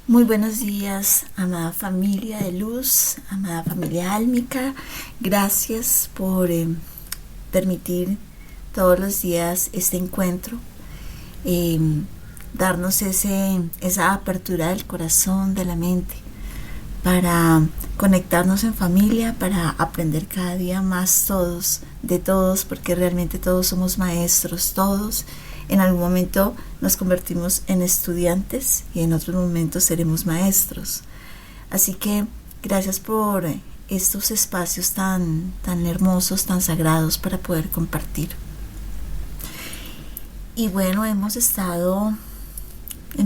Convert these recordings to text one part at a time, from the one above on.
Muy buenos días, amada familia de luz, amada familia álmica. Gracias por permitir todos los días este encuentro, eh, darnos esa apertura del corazón, de la mente, para conectarnos en familia, para aprender cada día más todos, de todos, porque realmente todos somos maestros, todos. En algún momento nos convertimos en estudiantes y en otros momentos seremos maestros. Así que gracias por estos espacios tan hermosos, tan sagrados para poder compartir. Y bueno, hemos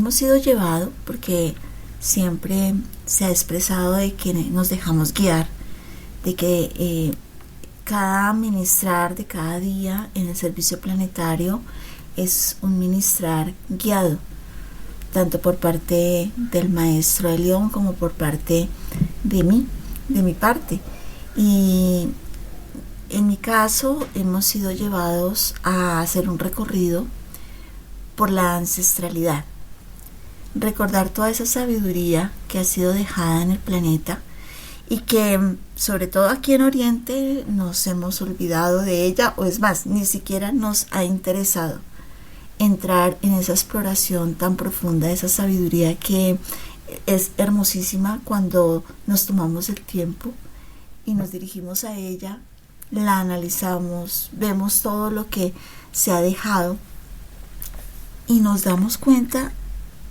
sido llevados porque siempre se ha expresado de que nos dejamos guiar, de que cada ministrar de cada día en el servicio planetario es un ministrar guiado, tanto por parte del maestro de León como por parte de mi parte. Y en mi caso hemos sido llevados a hacer un recorrido por la ancestralidad, recordar toda esa sabiduría que ha sido dejada en el planeta y que sobre todo aquí en Oriente nos hemos olvidado de ella, o es más, ni siquiera nos ha interesado entrar en esa exploración tan profunda de esa sabiduría que es hermosísima cuando nos tomamos el tiempo y nos dirigimos a ella, la analizamos, vemos todo lo que se ha dejado y nos damos cuenta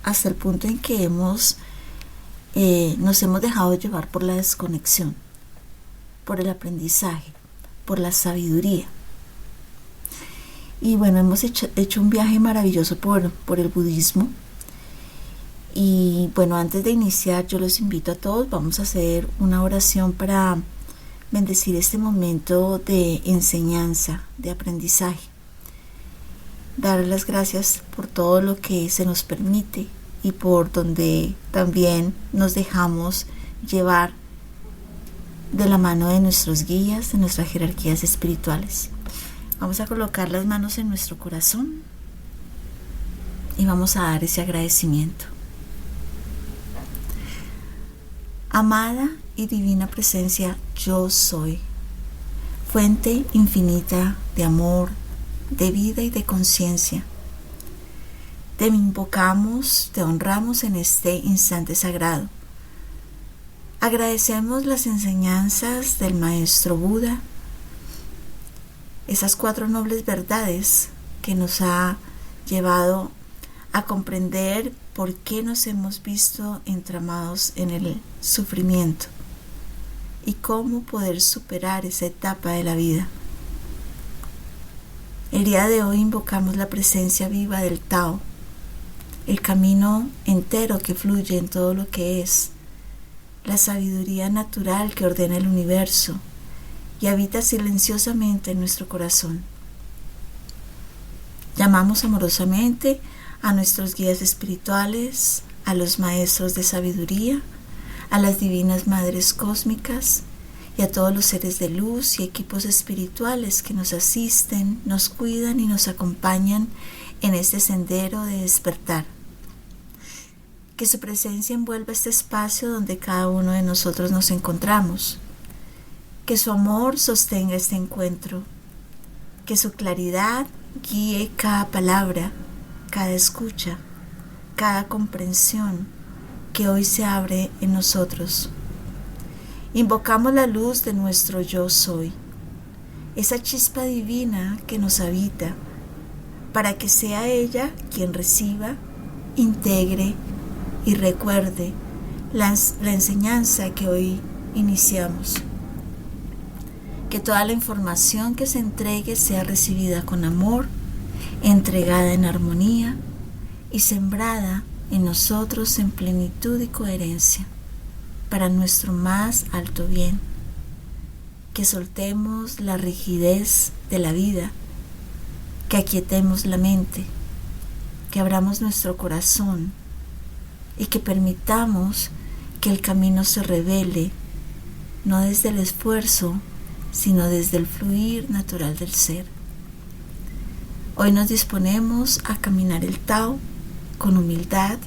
hasta el punto en que nos hemos dejado llevar por la desconexión, por el aprendizaje, por la sabiduría. Y bueno, hemos hecho un viaje maravilloso por el budismo. Y bueno, antes de iniciar, yo los invito a todos, vamos a hacer una oración para bendecir este momento de enseñanza, de aprendizaje. Dar las gracias por todo lo que se nos permite y por donde también nos dejamos llevar de la mano de nuestros guías, de nuestras jerarquías espirituales. Vamos a colocar las manos en nuestro corazón y vamos a dar ese agradecimiento. Amada y divina presencia, yo soy, fuente infinita de amor, de vida y de conciencia. Te invocamos, te honramos en este instante sagrado. Agradecemos las enseñanzas del Maestro Buda, esas 4 nobles verdades que nos ha llevado a comprender por qué nos hemos visto entramados en el sufrimiento y cómo poder superar esa etapa de la vida. El día de hoy invocamos la presencia viva del Tao, el camino entero que fluye en todo lo que es, la sabiduría natural que ordena el universo y habita silenciosamente en nuestro corazón. Llamamos amorosamente a nuestros guías espirituales, a los maestros de sabiduría, a las divinas madres cósmicas y a todos los seres de luz y equipos espirituales que nos asisten, nos cuidan y nos acompañan en este sendero de despertar. Que su presencia envuelva este espacio donde cada uno de nosotros nos encontramos. Que su amor sostenga este encuentro, que su claridad guíe cada palabra, cada escucha, cada comprensión que hoy se abre en nosotros. Invocamos la luz de nuestro yo soy, esa chispa divina que nos habita, para que sea ella quien reciba, integre y recuerde la enseñanza que hoy iniciamos. Que toda la información que se entregue sea recibida con amor, entregada en armonía y sembrada en nosotros en plenitud y coherencia, para nuestro más alto bien. Que soltemos la rigidez de la vida, que aquietemos la mente, que abramos nuestro corazón y que permitamos que el camino se revele, no desde el esfuerzo, sino desde el fluir natural del ser. Hoy nos disponemos a caminar el Tao con humildad,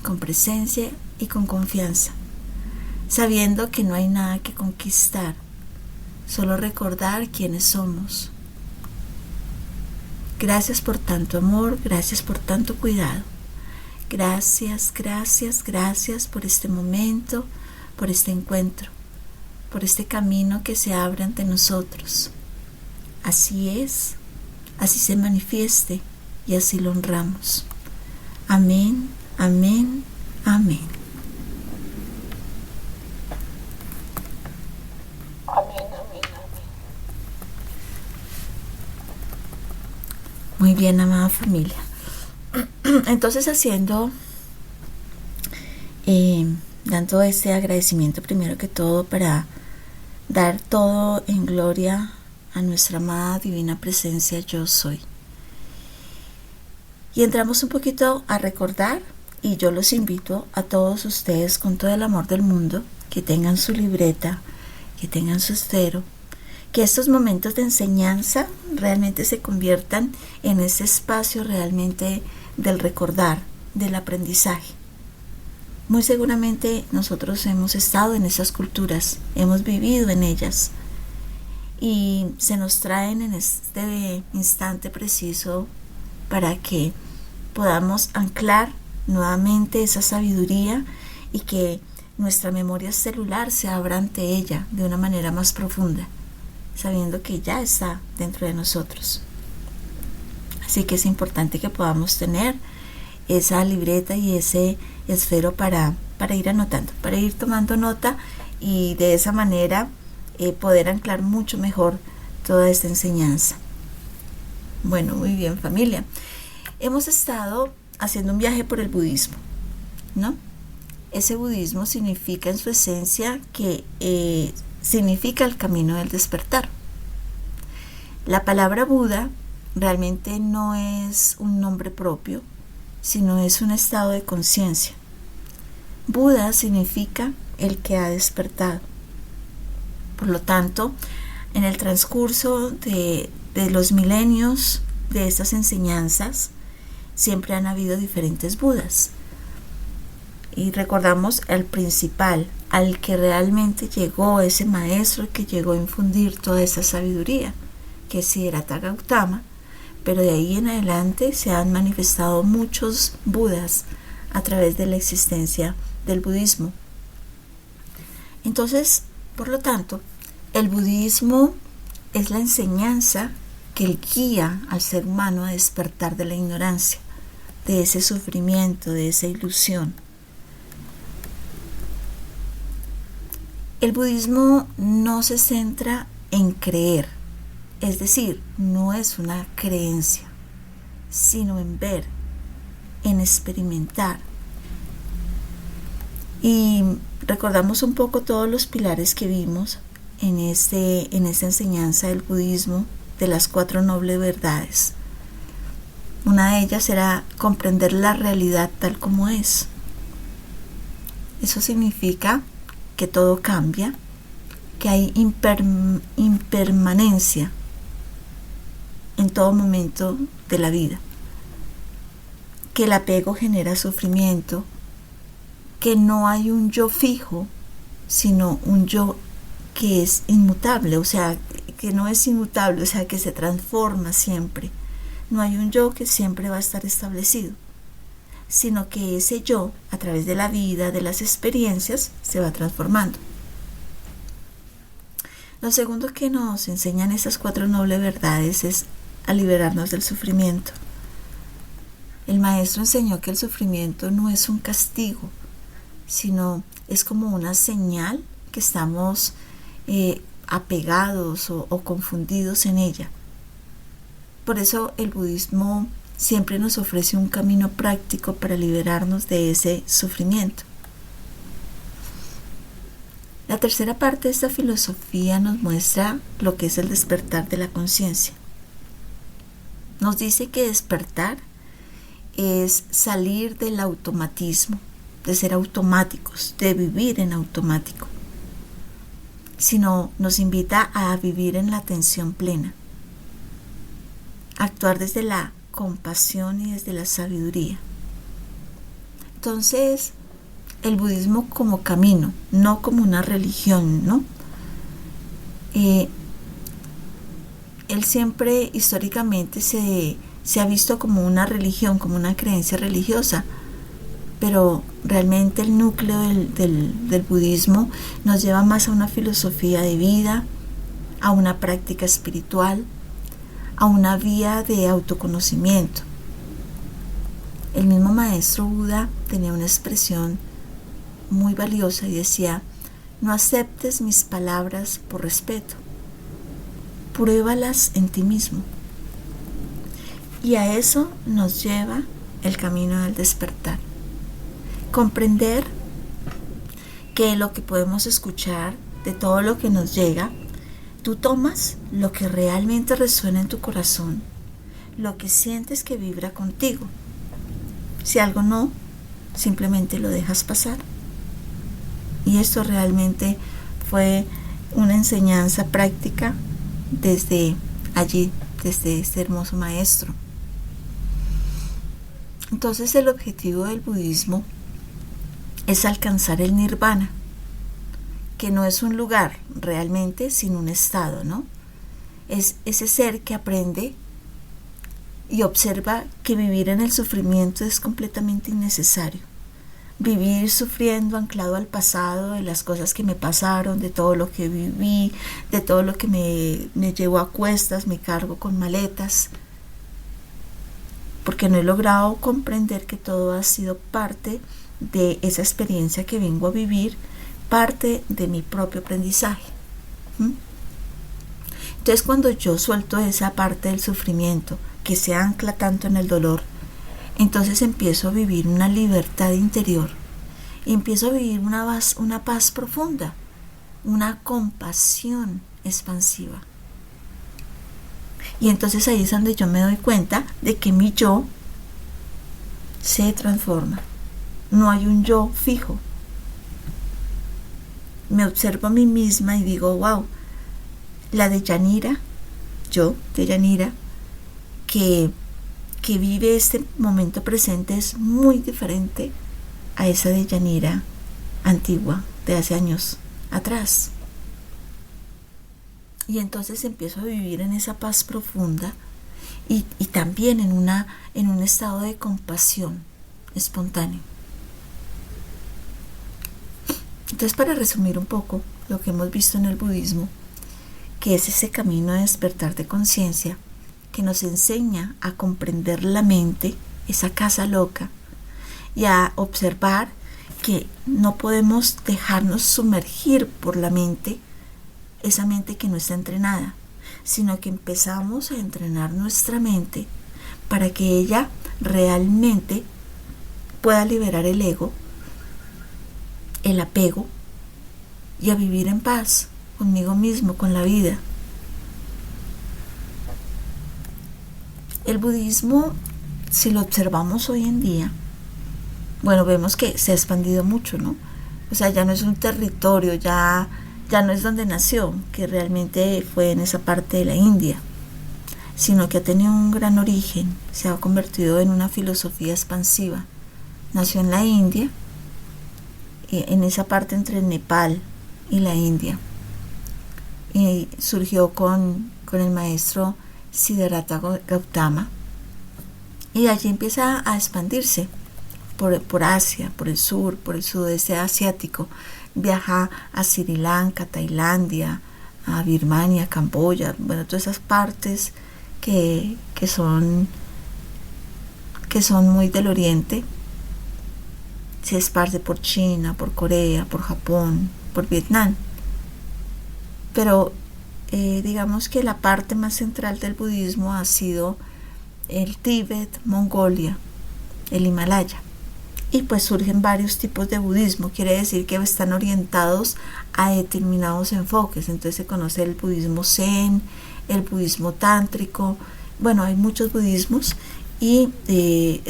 con presencia y con confianza, sabiendo que no hay nada que conquistar, solo recordar quiénes somos. Gracias por tanto amor, gracias por tanto cuidado. Gracias, gracias, gracias por este momento, por este encuentro, por este camino que se abre ante nosotros. Así es, así se manifieste y así lo honramos. Amén, amén, amén. Amén, amén, amén. Muy bien, amada familia. Entonces dando este agradecimiento primero que todo para dar todo en gloria a nuestra amada divina presencia yo soy. Y entramos un poquito a recordar, y yo los invito a todos ustedes con todo el amor del mundo, que tengan su libreta, que tengan su esfero, que estos momentos de enseñanza realmente se conviertan en ese espacio realmente del recordar, del aprendizaje. Muy seguramente nosotros hemos estado en esas culturas, hemos vivido en ellas y se nos traen en este instante preciso para que podamos anclar nuevamente esa sabiduría y que nuestra memoria celular se abra ante ella de una manera más profunda, sabiendo que ya está dentro de nosotros. Así que es importante que podamos tener esa libreta y ese esfero para ir anotando, para ir tomando nota y de esa manera poder anclar mucho mejor toda esta enseñanza. Bueno, muy bien, familia. Hemos estado haciendo un viaje por el budismo, ¿no? Ese budismo significa en su esencia que significa el camino del despertar. La palabra Buda realmente no es un nombre propio, sino es un estado de conciencia. Buda significa el que ha despertado. Por lo tanto, en el transcurso de los milenios de estas enseñanzas, siempre han habido diferentes Budas. Y recordamos al principal, al que realmente llegó, ese maestro que llegó a infundir toda esa sabiduría, que es Siddhartha Gautama, pero de ahí en adelante se han manifestado muchos Budas a través de la existencia del budismo. Entonces, por lo tanto, el budismo es la enseñanza que guía al ser humano a despertar de la ignorancia, de ese sufrimiento, de esa ilusión. El budismo no se centra en creer, es decir, no es una creencia, sino en ver, en experimentar. Y recordamos un poco todos los pilares que vimos en esta enseñanza del budismo de las 4 nobles verdades. Una de ellas era comprender la realidad tal como es. Eso significa que todo cambia, que hay impermanencia en todo momento de la vida, que el apego genera sufrimiento, que no hay un yo fijo, sino un yo que es inmutable, o sea, que no es inmutable, o sea, que se transforma siempre. No hay un yo que siempre va a estar establecido, sino que ese yo, a través de la vida, de las experiencias, se va transformando. Lo segundo que nos enseñan esas 4 nobles verdades es a liberarnos del sufrimiento. El maestro enseñó que el sufrimiento no es un castigo, sino es como una señal que estamos apegados o confundidos en ella. Por eso el budismo siempre nos ofrece un camino práctico para liberarnos de ese sufrimiento. La tercera parte de esta filosofía nos muestra lo que es el despertar de la conciencia. Nos dice que despertar es salir del automatismo, de ser automáticos, de vivir en automático, sino nos invita a vivir en la atención plena, actuar desde la compasión y desde la sabiduría. Entonces, el budismo como camino, no como una religión, ¿no? Él siempre históricamente se ha visto como una religión, como una creencia religiosa, pero realmente el núcleo del budismo nos lleva más a una filosofía de vida, a una práctica espiritual, a una vía de autoconocimiento. El mismo maestro Buda tenía una expresión muy valiosa y decía: no aceptes mis palabras por respeto, pruébalas en ti mismo. Y a eso nos lleva el camino del despertar. Comprender que lo que podemos escuchar, de todo lo que nos llega, tú tomas lo que realmente resuena en tu corazón, lo que sientes que vibra contigo. Si algo no, simplemente lo dejas pasar. Y esto realmente fue una enseñanza práctica desde allí, desde este hermoso maestro. Entonces el objetivo del budismo es alcanzar el nirvana, que no es un lugar realmente, sino un estado, ¿no? Es ese ser que aprende y observa que vivir en el sufrimiento es completamente innecesario. Vivir sufriendo, anclado al pasado, de las cosas que me pasaron, de todo lo que viví, de todo lo que me llevo a cuestas, me cargo con maletas, porque no he logrado comprender que todo ha sido parte de esa experiencia que vengo a vivir, parte de mi propio aprendizaje. Entonces, cuando yo suelto esa parte del sufrimiento que se ancla tanto en el dolor, entonces empiezo a vivir una libertad interior y empiezo a vivir una paz profunda, una compasión expansiva. Y entonces ahí es donde yo me doy cuenta de que mi yo se transforma. No hay un yo fijo. Me observo a mí misma y digo: wow, la de Yanira, yo de Yanira, que vive este momento presente, es muy diferente a esa de Yanira antigua, de hace años atrás. Y entonces empiezo a vivir en esa paz profunda y también en un estado de compasión espontáneo. Entonces, para resumir un poco lo que hemos visto en el budismo, que es ese camino de despertar de conciencia que nos enseña a comprender la mente, esa casa loca, y a observar que no podemos dejarnos sumergir por la mente, esa mente que no está entrenada, sino que empezamos a entrenar nuestra mente para que ella realmente pueda liberar el ego, el apego, y a vivir en paz conmigo mismo, con la vida. El budismo, si lo observamos hoy en día, bueno, vemos que se ha expandido mucho, ¿no? O sea, ya no es un territorio, ya no es donde nació, que realmente fue en esa parte de la India, sino que ha tenido un gran origen, se ha convertido en una filosofía expansiva. Nació en la India, en esa parte entre Nepal y la India, y surgió con el maestro Siddhartha Gautama, y allí empieza a expandirse por Asia, por el sur, por el sudeste asiático. Viaja a Sri Lanka, Tailandia, a Birmania, Camboya, bueno, todas esas partes que son muy del oriente. Se esparce por China, por Corea, por Japón, por Vietnam. Pero digamos que la parte más central del budismo ha sido el Tíbet, Mongolia, el Himalaya. Y pues surgen varios tipos de budismo, quiere decir que están orientados a determinados enfoques. Entonces se conoce el budismo zen, el budismo tántrico, bueno, hay muchos budismos, y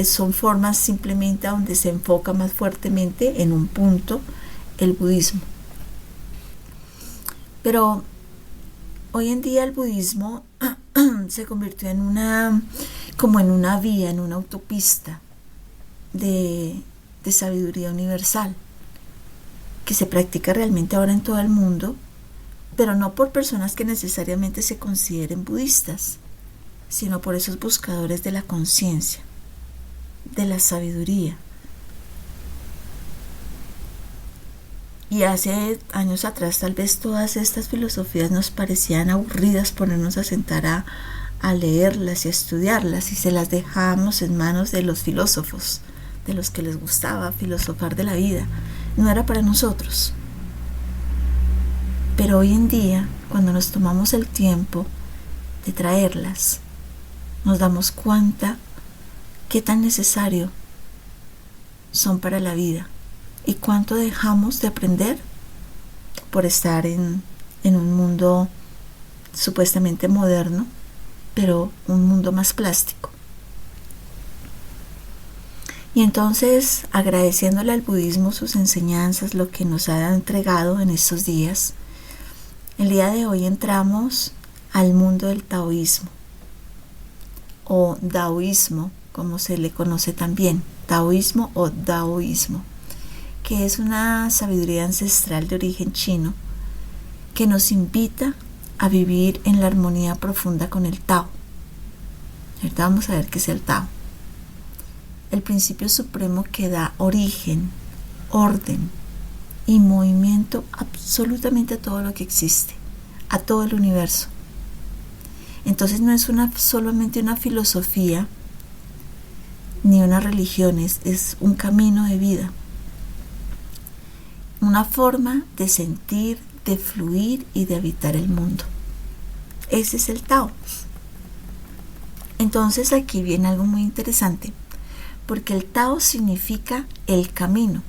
son formas simplemente donde se enfoca más fuertemente en un punto el budismo. Pero hoy en día el budismo se convirtió en una vía, en una autopista de sabiduría universal. que se practica realmente ahora en todo el mundo, pero no por personas que necesariamente se consideren budistas, sino por esos buscadores de la conciencia, de la sabiduría. Y hace años atrás tal vez todas estas filosofías nos parecían aburridas ponernos a sentar a leerlas y a estudiarlas, y se las dejábamos en manos de los filósofos, de los que les gustaba filosofar de la vida. No era para nosotros. Pero hoy en día, cuando nos tomamos el tiempo de traerlas, nos damos cuenta qué tan necesario son para la vida y cuánto dejamos de aprender por estar en un mundo supuestamente moderno, pero un mundo más plástico. Y entonces, agradeciéndole al budismo sus enseñanzas, lo que nos ha entregado en estos días, el día de hoy entramos al mundo del taoísmo, o daoísmo, como se le conoce también, taoísmo o daoísmo, que es una sabiduría ancestral de origen chino que nos invita a vivir en la armonía profunda con el Tao. Ahorita vamos a ver qué es el Tao. El principio supremo que da origen, orden y movimiento absolutamente a todo lo que existe, a todo el universo. Entonces no es solamente una filosofía ni una religión, es un camino de vida, una forma de sentir, de fluir y de habitar el mundo. Ese es el Tao. Entonces aquí viene algo muy interesante, porque el Tao significa el camino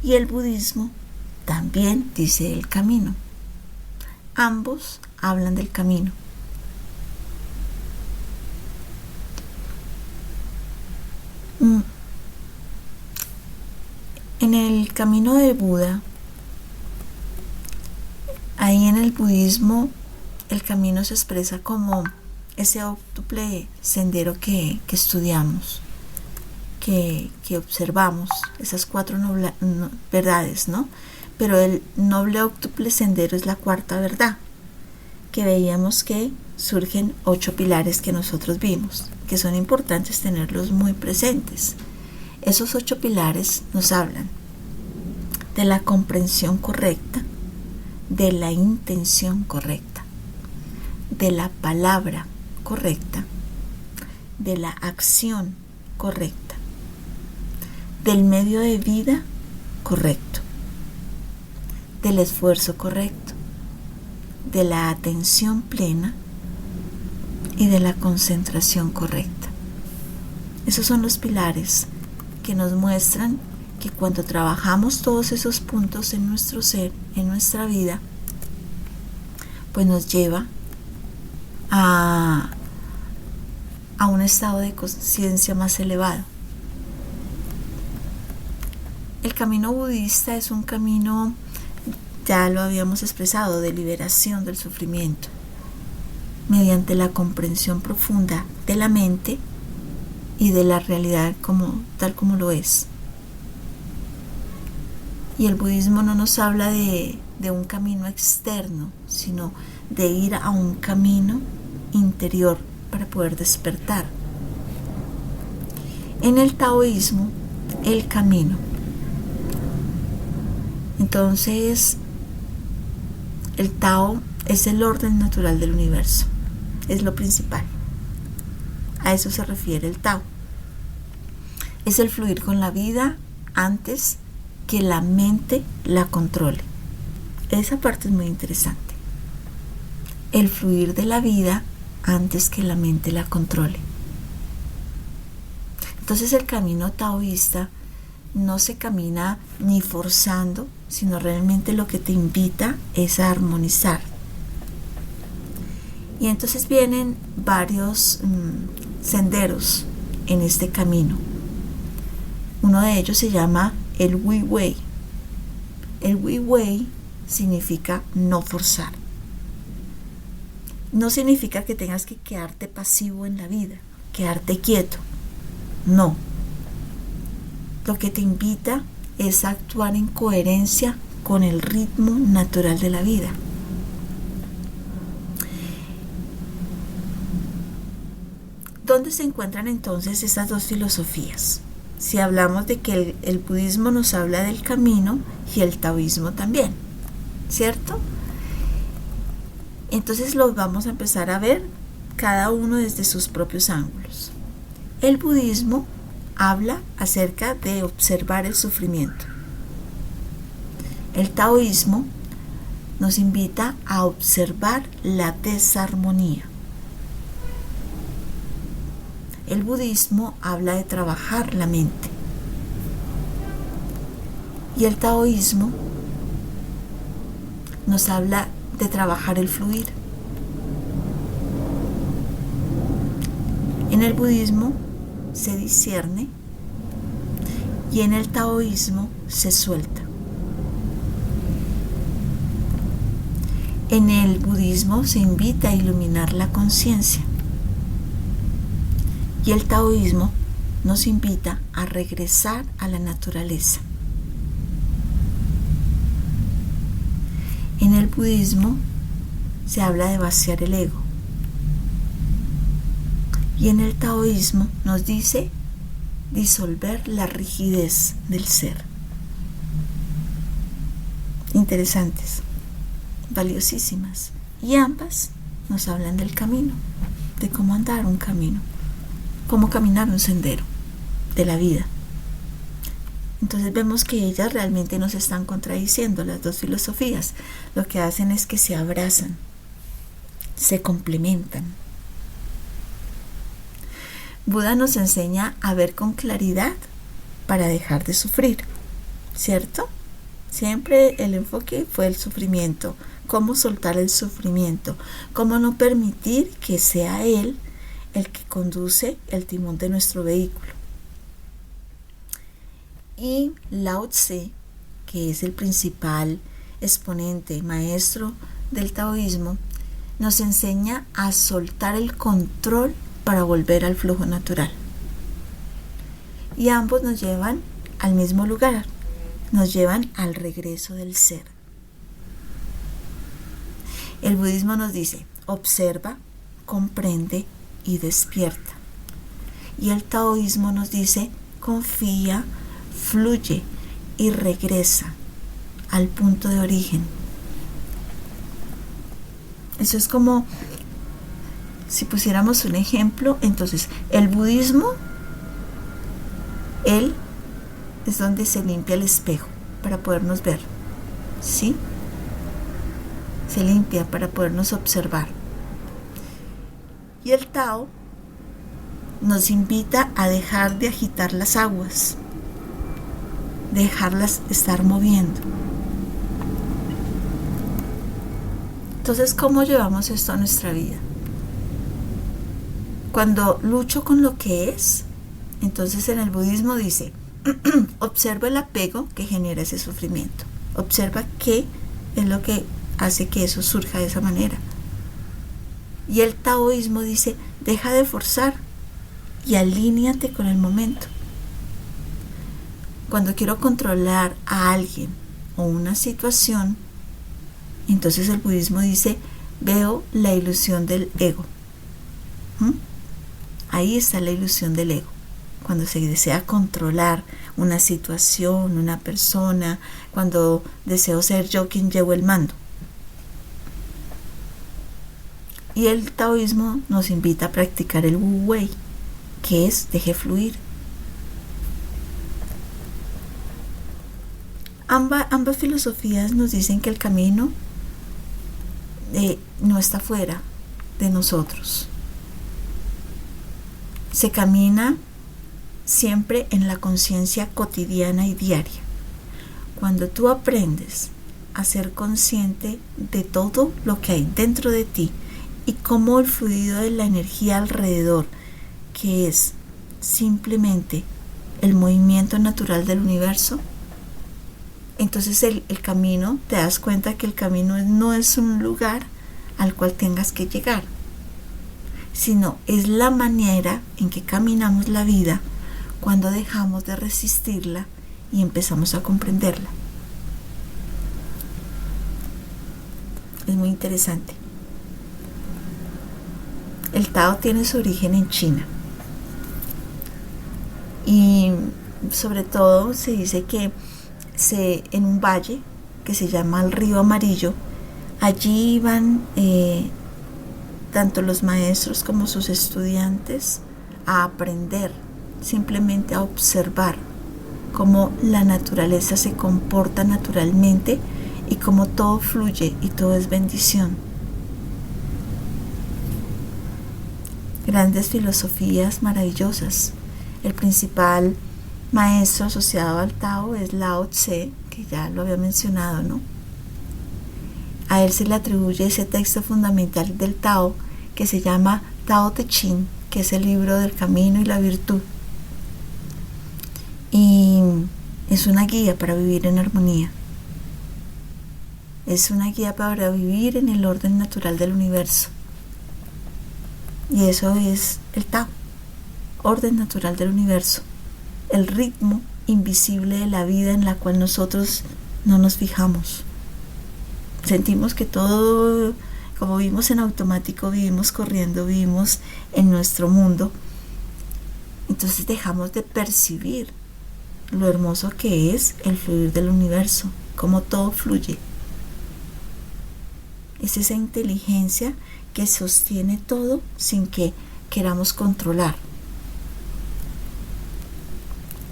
y el budismo también dice el camino. Ambos hablan del camino. En el camino de Buda, ahí en el budismo, el camino se expresa como ese óctuple sendero que estudiamos, que observamos, esas 4 verdades, ¿no? Pero el noble óctuple sendero es la 4ª verdad, que veíamos que surgen 8 pilares que nosotros vimos, que son importantes tenerlos muy presentes. Esos 8 pilares nos hablan de la comprensión correcta, de la intención correcta, de la palabra correcta, de la acción correcta, del medio de vida correcto, del esfuerzo correcto, de la atención plena y de la concentración correcta. Esos son los pilares que nos muestran que cuando trabajamos todos esos puntos en nuestro ser, en nuestra vida, pues nos lleva a un estado de conciencia más elevado. El camino budista es un camino, ya lo habíamos expresado, de liberación del sufrimiento, mediante la comprensión profunda de la mente y de la realidad tal como lo es. Y el budismo no nos habla de un camino externo, sino de ir a un camino interior para poder despertar. En el taoísmo, el camino. Entonces, el Tao es el orden natural del universo, es lo principal. A eso se refiere el Tao. Es el fluir con la vida antes que la mente la controle. Esa parte es muy interesante. El fluir de la vida antes que la mente la controle. Entonces el camino taoísta no se camina ni forzando, sino realmente lo que te invita es a armonizar. Y entonces vienen varios senderos en este camino. Uno de ellos se llama el Wu Wei. El Wu Wei significa no forzar. No significa que tengas que quedarte pasivo en la vida, quedarte quieto. No. Lo que te invita es actuar en coherencia con el ritmo natural de la vida. ¿Dónde se encuentran entonces estas dos filosofías? Si hablamos de que el budismo nos habla del camino y el taoísmo también, ¿cierto? Entonces los vamos a empezar a ver cada uno desde sus propios ángulos. El budismo habla acerca de observar el sufrimiento. El taoísmo nos invita a observar la desarmonía. El budismo habla de trabajar la mente. Y el taoísmo nos habla de trabajar el fluir. En el budismo se discierne y en el taoísmo se suelta. En el budismo se invita a iluminar la conciencia y el taoísmo nos invita a regresar a la naturaleza. En el budismo se habla de vaciar el ego y en el taoísmo nos dice disolver la rigidez del ser. Interesantes, valiosísimas, y ambas nos hablan del camino, de cómo andar un camino, cómo caminar un sendero de la vida. Entonces vemos que ellas realmente no se están contradiciendo, las dos filosofías. Lo que hacen es que se abrazan, se complementan. Buda nos enseña a ver con claridad para dejar de sufrir, ¿cierto? Siempre el enfoque fue el sufrimiento, cómo soltar el sufrimiento, cómo no permitir que sea él el que conduce el timón de nuestro vehículo. Y Lao Tse, que es el principal exponente, maestro del taoísmo, nos enseña a soltar el control para volver al flujo natural. Y ambos nos llevan al mismo lugar, nos llevan al regreso del ser. El budismo nos dice, observa, comprende y despierta. Y el taoísmo nos dice, confía, fluye y regresa al punto de origen. Eso es como si pusiéramos un ejemplo. Entonces, el budismo, él es donde se limpia el espejo para podernos ver, ¿sí? Se limpia para podernos observar. Y el Tao nos invita a dejar de agitar las aguas, dejarlas estar moviendo. Entonces, ¿cómo llevamos esto a nuestra vida? Cuando lucho con lo que es, entonces en el budismo dice, observa el apego que genera ese sufrimiento. Observa qué es lo que hace que eso surja de esa manera. Y el taoísmo dice, deja de forzar y alíñate con el momento. Cuando quiero controlar a alguien o una situación, entonces el budismo dice, veo la ilusión del ego. Ahí está la ilusión del ego. Cuando se desea controlar una situación, una persona, cuando deseo ser yo quien llevo el mando. Y el taoísmo nos invita a practicar el Wu Wei, que es deje fluir. Ambas filosofías nos dicen que el camino no está fuera de nosotros. Se camina siempre en la conciencia cotidiana y diaria. Cuando tú aprendes a ser consciente de todo lo que hay dentro de ti y cómo el fluido de la energía alrededor, que es simplemente el movimiento natural del universo, entonces el camino, te das cuenta que el camino no es un lugar al cual tengas que llegar, sino es la manera en que caminamos la vida cuando dejamos de resistirla y empezamos a comprenderla. Es muy interesante. El Tao tiene su origen en China y sobre todo se dice que en un valle que se llama el Río Amarillo, allí iban tanto los maestros como sus estudiantes a aprender, simplemente a observar cómo la naturaleza se comporta naturalmente y cómo todo fluye y todo es bendición. Grandes filosofías maravillosas. El principal maestro asociado al Tao es Lao Tse, que ya lo había mencionado, ¿no? A él se le atribuye ese texto fundamental del Tao que se llama Tao Te Ching, que es el libro del camino y la virtud. Y es una guía para vivir en armonía. Es una guía para vivir en el orden natural del universo. Y eso es el Tao, orden natural del universo, el ritmo invisible de la vida en la cual nosotros no nos fijamos. Sentimos que todo, como vivimos en automático, vivimos corriendo, vivimos en nuestro mundo. Entonces dejamos de percibir lo hermoso que es el fluir del universo, cómo todo fluye. Es esa inteligencia que sostiene todo sin que queramos controlar.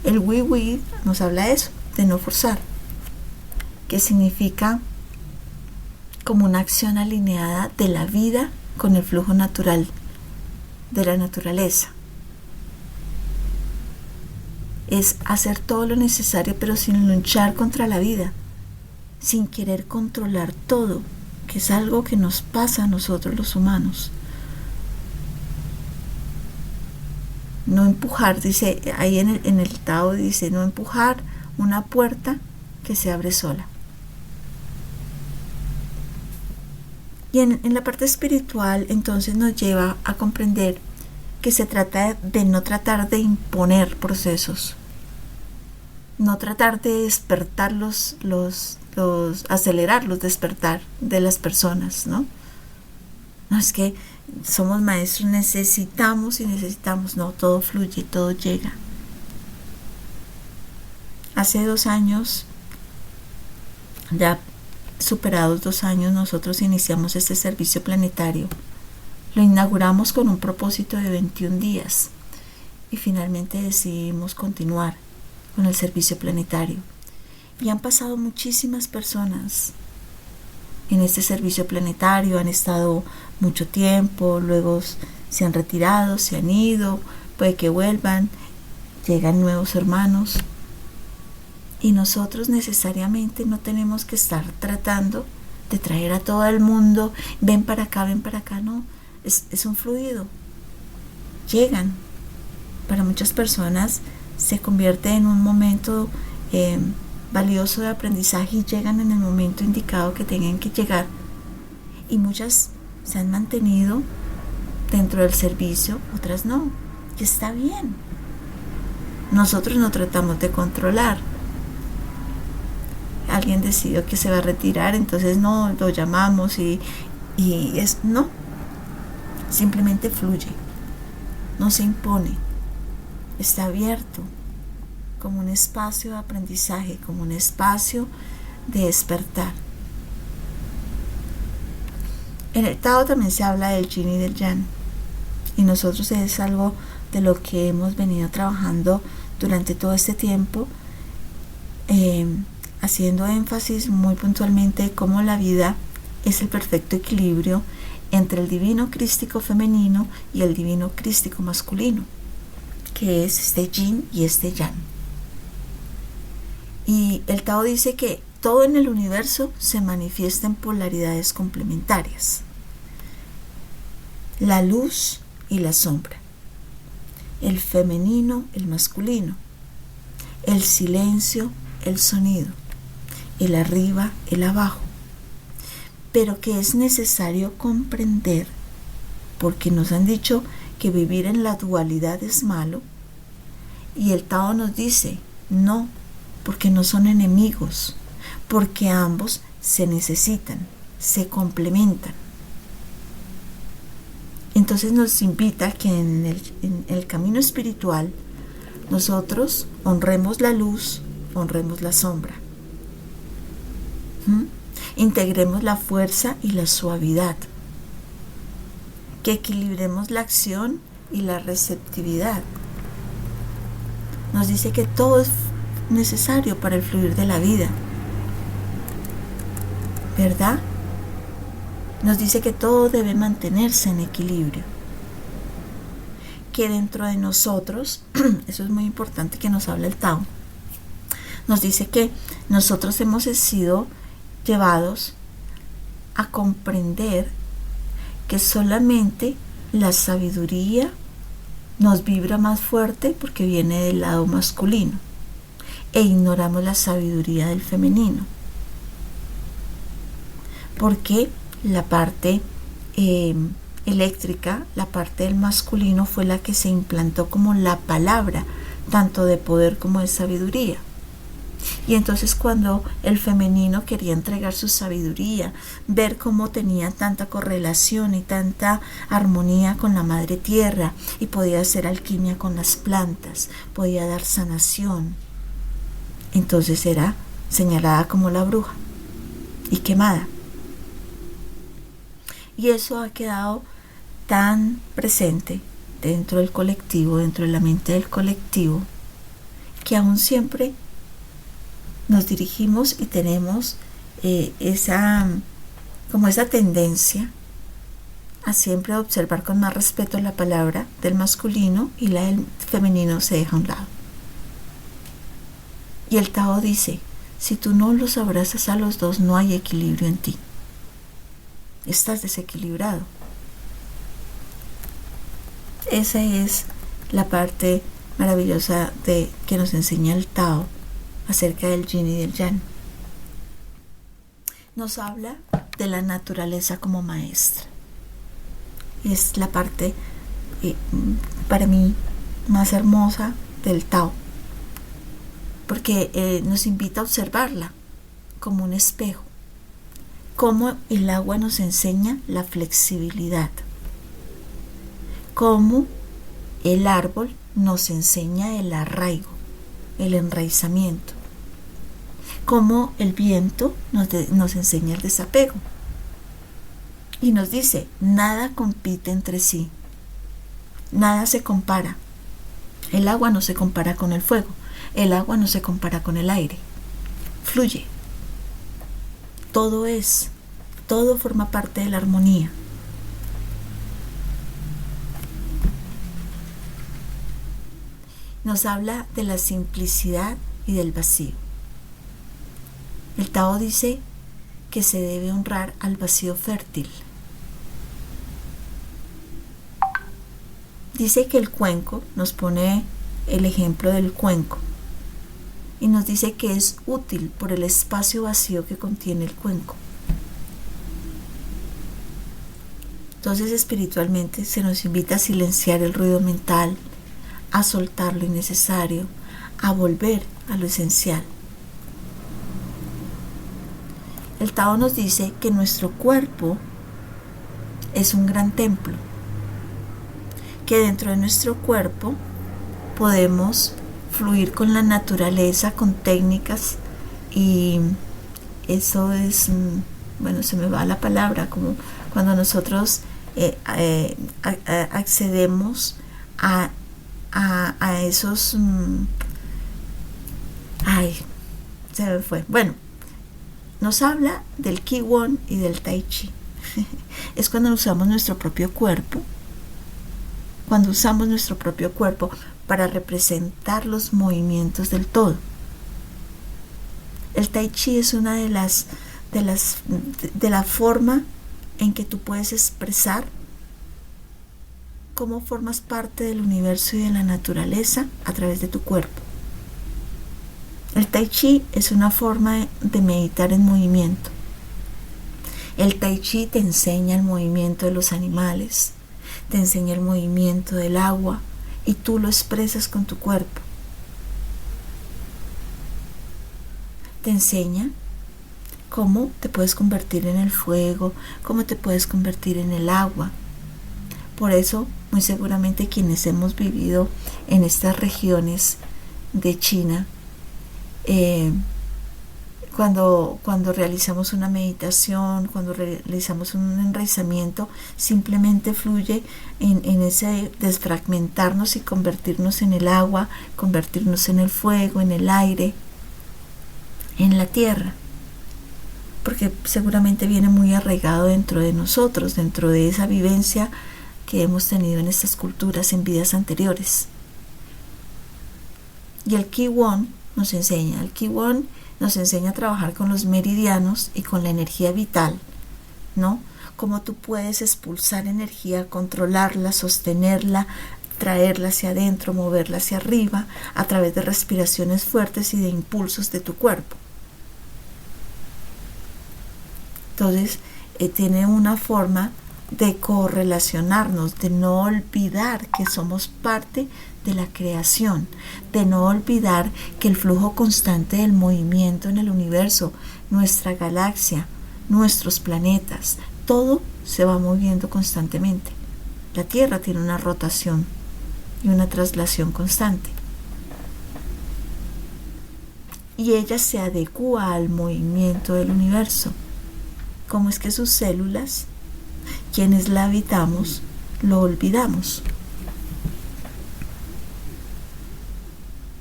El Wei Wei nos habla de eso, de no forzar, que significa como una acción alineada de la vida con el flujo natural de la naturaleza. Es hacer todo lo necesario pero sin luchar contra la vida, sin querer controlar todo, que es algo que nos pasa a nosotros los humanos. No empujar, dice ahí en el Tao, dice no empujar una puerta que se abre sola. Y en la parte espiritual entonces nos lleva a comprender que se trata de no tratar de imponer procesos, no tratar de despertar acelerar los despertar de las personas, ¿no? No es que somos maestros, necesitamos, no, todo fluye, todo llega. Hace 2 años, ya superados 2 años, nosotros iniciamos este servicio planetario. Lo inauguramos con un propósito de 21 días y finalmente decidimos continuar con el servicio planetario. Y han pasado muchísimas personas en este servicio planetario, han estado mucho tiempo, luego se han retirado, se han ido, puede que vuelvan, llegan nuevos hermanos. Y nosotros necesariamente no tenemos que estar tratando de traer a todo el mundo, ven para acá, no, es un fluido. Llegan. Para muchas personas se convierte en un momento valioso de aprendizaje y llegan en el momento indicado que tengan que llegar. Y muchas se han mantenido dentro del servicio, otras no. Y está bien. Nosotros no tratamos de controlar. Alguien decidió que se va a retirar, entonces no, lo llamamos y no. Simplemente fluye. No se impone. Está abierto como un espacio de aprendizaje, como un espacio de despertar. En el Tao también se habla del Yin y del Yang, y nosotros es algo de lo que hemos venido trabajando durante todo este tiempo, haciendo énfasis muy puntualmente cómo la vida es el perfecto equilibrio entre el divino crístico femenino y el divino crístico masculino, que es este Yin y este Yang. Y el Tao dice que todo en el universo se manifiesta en polaridades complementarias: la luz y la sombra, el femenino, el masculino, el silencio, el sonido, el arriba, el abajo, pero que es necesario comprender, porque nos han dicho que vivir en la dualidad es malo, y el Tao nos dice, no, porque no son enemigos, porque ambos se necesitan, se complementan. Entonces nos invita a que en el camino espiritual nosotros honremos la luz, honremos la sombra. Integremos la fuerza y la suavidad. Que equilibremos la acción y la receptividad. Nos dice que todo es necesario para el fluir de la vida, ¿verdad? Nos dice que todo debe mantenerse en equilibrio. Que dentro de nosotros, eso es muy importante que nos habla el Tao, nos dice que nosotros hemos sido llevados a comprender que solamente la sabiduría nos vibra más fuerte porque viene del lado masculino e ignoramos la sabiduría del femenino, porque la parte eléctrica, la parte del masculino fue la que se implantó como la palabra tanto de poder como de sabiduría. Y entonces cuando el femenino quería entregar su sabiduría, ver cómo tenía tanta correlación y tanta armonía con la madre tierra, y podía hacer alquimia con las plantas, podía dar sanación, entonces era señalada como la bruja y quemada. Y eso ha quedado tan presente dentro del colectivo, dentro de la mente del colectivo, que aún siempre nos dirigimos y tenemos esa tendencia a siempre observar con más respeto la palabra del masculino y la del femenino se deja a un lado. Y el Tao dice, si tú no los abrazas a los dos, no hay equilibrio en ti. Estás desequilibrado. Esa es la parte maravillosa que nos enseña el Tao acerca del yin y del yang. Nos habla de la naturaleza como maestra. Es la parte para mí más hermosa del Tao, porque nos invita a observarla como un espejo, como el agua nos enseña la flexibilidad, como el árbol nos enseña el arraigo, el enraizamiento, como el viento nos enseña el desapego. Y nos dice, nada compite entre sí, nada se compara. El agua no se compara con el fuego, el agua no se compara con el aire. Fluye. Todo forma parte de la armonía. Nos habla de la simplicidad y del vacío. El Tao dice que se debe honrar al vacío fértil. Dice que el cuenco, nos pone el ejemplo del cuenco, y nos dice que es útil por el espacio vacío que contiene el cuenco. Entonces espiritualmente se nos invita a silenciar el ruido mental, a soltar lo innecesario, a volver a lo esencial. El Tao nos dice que nuestro cuerpo es un gran templo, que dentro de nuestro cuerpo podemos fluir con la naturaleza, con técnicas, y eso es, se me va la palabra, como cuando nosotros accedemos a esos, se me fue, nos habla del Qigong y del Tai Chi. Es cuando usamos nuestro propio cuerpo, para representar los movimientos del todo. El Tai Chi es una de la forma en que tú puedes expresar cómo formas parte del universo y de la naturaleza a través de tu cuerpo. El Tai Chi es una forma de meditar en movimiento. El Tai Chi te enseña el movimiento de los animales, te enseña el movimiento del agua, y tú lo expresas con tu cuerpo. te enseña cómo te puedes convertir en el fuego, cómo te puedes convertir en el agua. Por eso, muy seguramente quienes hemos vivido en estas regiones de China, cuando realizamos una meditación, cuando realizamos un enraizamiento, simplemente fluye en ese desfragmentarnos y convertirnos en el agua, convertirnos en el fuego, en el aire, en la tierra. Porque seguramente viene muy arraigado dentro de nosotros, dentro de esa vivencia que hemos tenido en estas culturas en vidas anteriores. Y el Qigong nos enseña a trabajar con los meridianos y con la energía vital, ¿no? Cómo tú puedes expulsar energía, controlarla, sostenerla, traerla hacia adentro, moverla hacia arriba, a través de respiraciones fuertes y de impulsos de tu cuerpo. Entonces, tiene una forma de correlacionarnos, de no olvidar que somos parte de la creación, de no olvidar que el flujo constante del movimiento en el universo, nuestra galaxia, nuestros planetas, todo se va moviendo constantemente. La Tierra tiene una rotación y una traslación constante. Y ella se adecúa al movimiento del universo. ¿Cómo es que sus células, quienes la habitamos, lo olvidamos?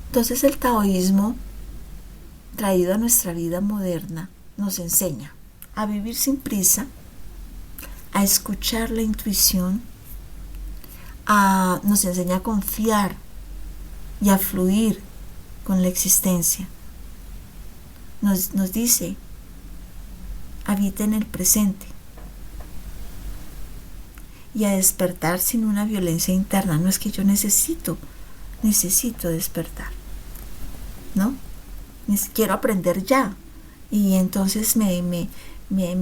Entonces el taoísmo, traído a nuestra vida moderna, nos enseña a vivir sin prisa, a escuchar la intuición, nos enseña a confiar y a fluir con la existencia. Nos dice, habita en el presente, y a despertar sin una violencia interna. No es que yo necesito despertar, ¿no? Quiero aprender ya, y entonces me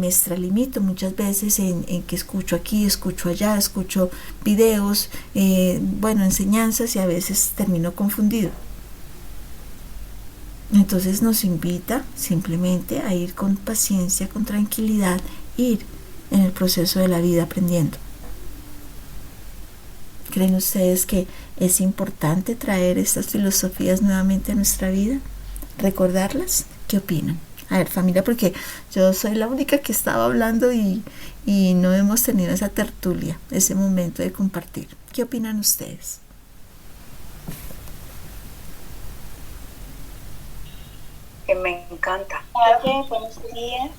extralimito muchas veces en que escucho aquí, escucho allá, escucho videos, enseñanzas, y a veces termino confundido. Entonces nos invita simplemente a ir con paciencia, con tranquilidad, ir en el proceso de la vida aprendiendo. ¿Creen ustedes que es importante traer estas filosofías nuevamente a nuestra vida? ¿Recordarlas? ¿Qué opinan? A ver, familia, porque yo soy la única que estaba hablando y no hemos tenido esa tertulia, ese momento de compartir. ¿Qué opinan ustedes? Que me encanta. Oye, buenos días.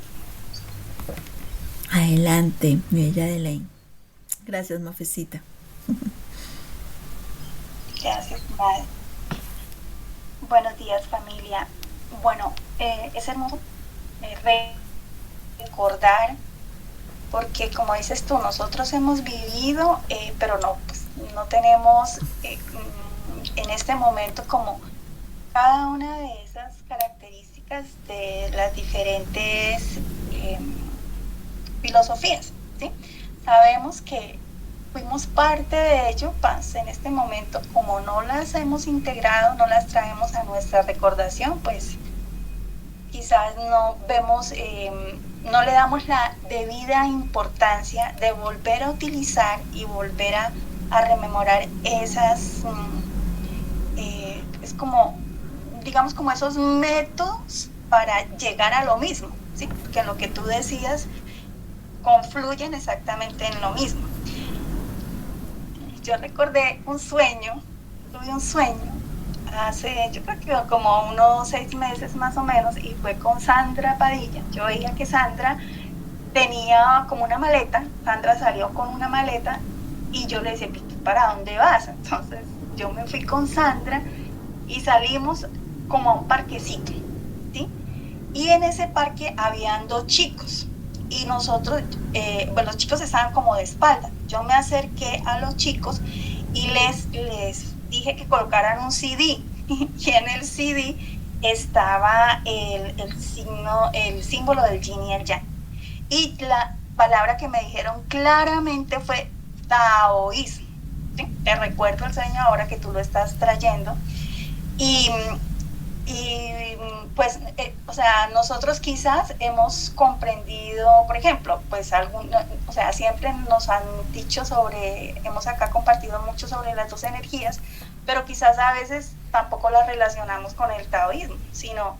Adelante, mi bella Adelaine. Gracias, Mafecita. Gracias, madre. Buenos días, familia. Bueno, es hermoso recordar, porque como dices tú, nosotros hemos vivido, pero no tenemos en este momento como cada una de esas características de las diferentes filosofías, ¿sí? Sabemos que fuimos parte de ello, en este momento, como no las hemos integrado, no las traemos a nuestra recordación, pues quizás no vemos, no le damos la debida importancia de volver a utilizar y volver a rememorar esas, es como, digamos, como esos métodos para llegar a lo mismo, ¿sí? Que lo que tú decías confluyen exactamente en lo mismo. Yo recordé tuve un sueño hace, yo creo que como unos 6 meses más o menos, y fue con Sandra Padilla. Yo veía que Sandra tenía como una maleta, Sandra salió con una maleta, y yo le decía, ¿para dónde vas? Entonces yo me fui con Sandra y salimos como a un parquecito, ¿sí? Y en ese parque habían 2 chicos, y nosotros, los chicos estaban como de espalda. Yo me acerqué a los chicos y les dije que colocaran un CD, y en el CD estaba el símbolo del yin y el yang, y la palabra que me dijeron claramente fue taoísmo, ¿sí? Te recuerdo el sueño ahora que tú lo estás trayendo, y Y pues, o sea, nosotros quizás hemos comprendido, por ejemplo, pues o sea, siempre nos han dicho hemos acá compartido mucho sobre las dos energías, pero quizás a veces tampoco las relacionamos con el taoísmo, sino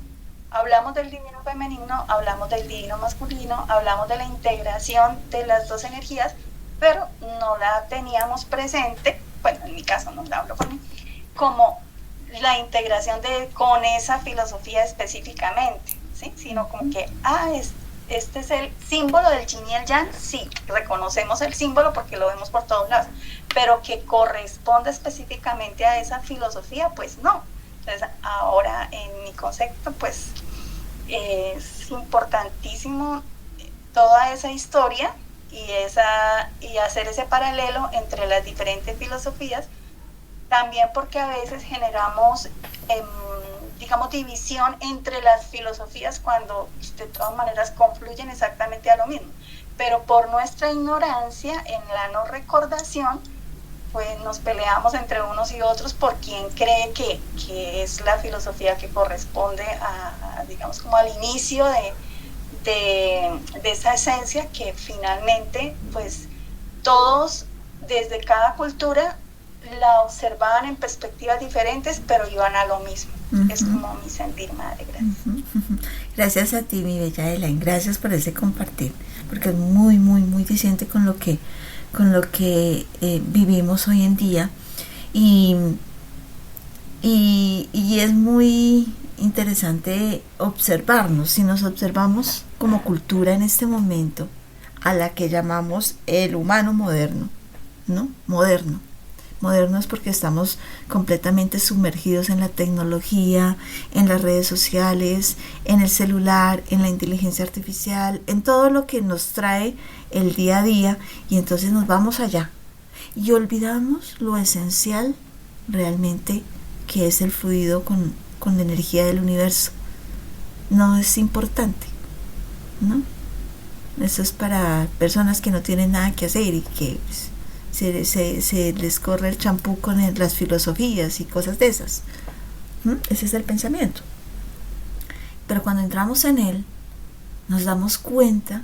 hablamos del divino femenino, hablamos del divino masculino, hablamos de la integración de las dos energías, pero no la teníamos presente, bueno, en mi caso no hablo por mí, como la integración con esa filosofía específicamente, ¿sí? Sino como que, este es el símbolo del yin y el yang, sí, reconocemos el símbolo porque lo vemos por todos lados, pero que corresponde específicamente a esa filosofía, pues no. Entonces, ahora en mi concepto, pues es importantísimo toda esa historia y hacer ese paralelo entre las diferentes filosofías, también porque a veces generamos, digamos, división entre las filosofías cuando de todas maneras confluyen exactamente a lo mismo. Pero por nuestra ignorancia en la no recordación, pues nos peleamos entre unos y otros por quién cree que es la filosofía que corresponde digamos, como al inicio de esa esencia que finalmente, pues todos desde cada cultura la observaban en perspectivas diferentes, pero iban a lo mismo. Es como mi sentir, madre. Gracias. Gracias a ti, mi bella Elaine. Gracias por ese compartir, porque es muy, muy, muy diciente con lo que vivimos hoy en día. Y es muy interesante observarnos. Si nos observamos como cultura en este momento, a la que llamamos el humano moderno, ¿no? Moderno es porque estamos completamente sumergidos en la tecnología, en las redes sociales, en el celular, en la inteligencia artificial, en todo lo que nos trae el día a día, y entonces nos vamos allá y olvidamos lo esencial realmente, que es el fluido con la energía del universo. No es importante, ¿no? Eso es para personas que no tienen nada que hacer y que pues, se les corre el champú con las filosofías y cosas de esas. Ese es el pensamiento. Pero cuando entramos en él, nos damos cuenta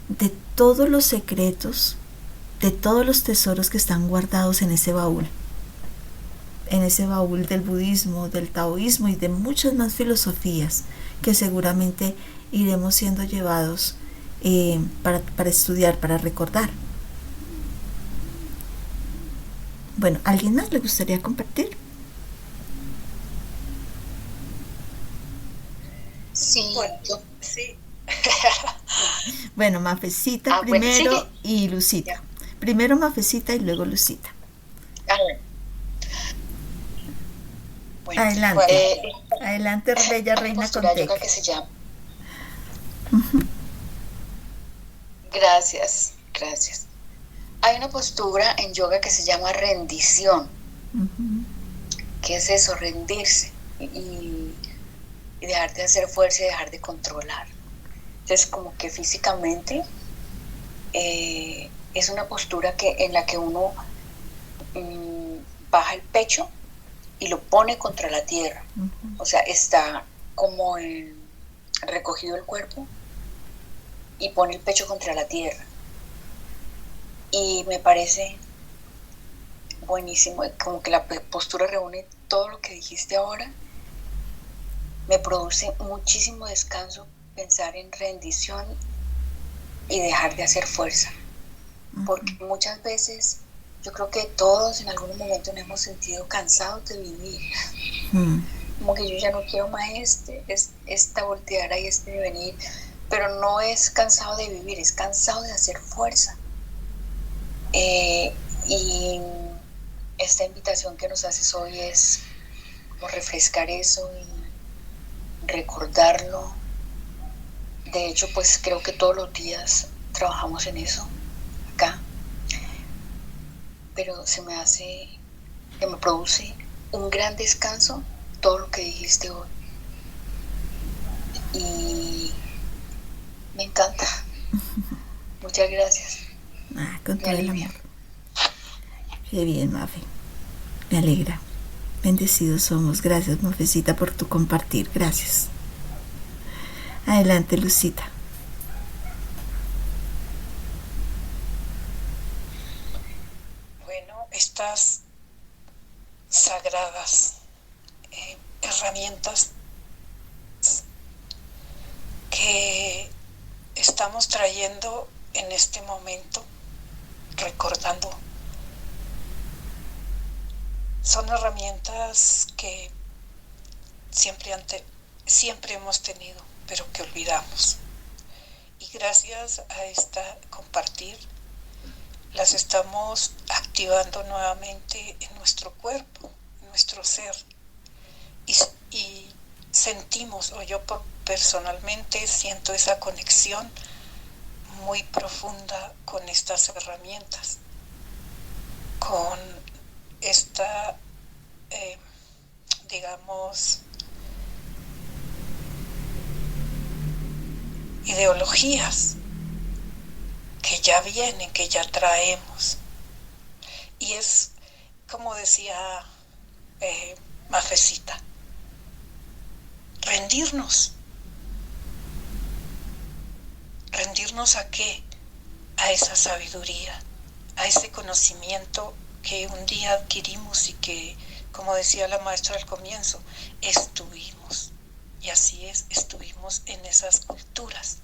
de todos los secretos, de todos los tesoros que están guardados en ese baúl del budismo, del taoísmo y de muchas más filosofías que seguramente iremos siendo llevados para estudiar, para recordar. Bueno, ¿alguien más le gustaría compartir? Sí, bueno, sí. Bueno, Mafecita primero, bueno, y Lucita. Ya. Primero Mafecita y luego Lucita. Bueno, adelante. Adelante, bella reina con yoga que se llama. Gracias. Hay una postura en yoga que se llama rendición. ¿Qué es eso? Rendirse y dejar de hacer fuerza y dejar de controlar. Entonces, como que físicamente es una postura en la que uno baja el pecho y lo pone contra la tierra. O sea, está como recogido el cuerpo y pone el pecho contra la tierra. Y me parece buenísimo, como que la postura reúne todo lo que dijiste ahora. Me produce muchísimo descanso pensar en rendición y dejar de hacer fuerza. Porque muchas veces yo creo que todos en algún momento nos hemos sentido cansados de vivir. Como que yo ya no quiero más esta volteada y de venir. Pero no es cansado de vivir, es cansado de hacer fuerza. Y esta invitación que nos haces hoy es como refrescar eso y recordarlo. De hecho, pues creo que todos los días trabajamos en eso acá, pero se me hace que me produce un gran descanso todo lo que dijiste hoy y me encanta. Muchas gracias. Con todo el amor. Qué bien, Mafe. Me alegra. Bendecidos somos. Gracias, Mafecita, por tu compartir. Gracias. Adelante, Lucita. Bueno, estas sagradas herramientas que estamos trayendo en este momento, recordando, son herramientas que siempre hemos tenido, pero que olvidamos. Y gracias a esta compartir, las estamos activando nuevamente en nuestro cuerpo, en nuestro ser. Y sentimos, o yo personalmente siento esa conexión muy profunda con estas herramientas, con esta, digamos, ideologías que ya vienen, que ya traemos. Y es, como decía Mafecita, rendirnos. ¿Rendirnos a qué? A esa sabiduría, a ese conocimiento que un día adquirimos y que, como decía la maestra al comienzo, estuvimos. Y así es, estuvimos en esas culturas.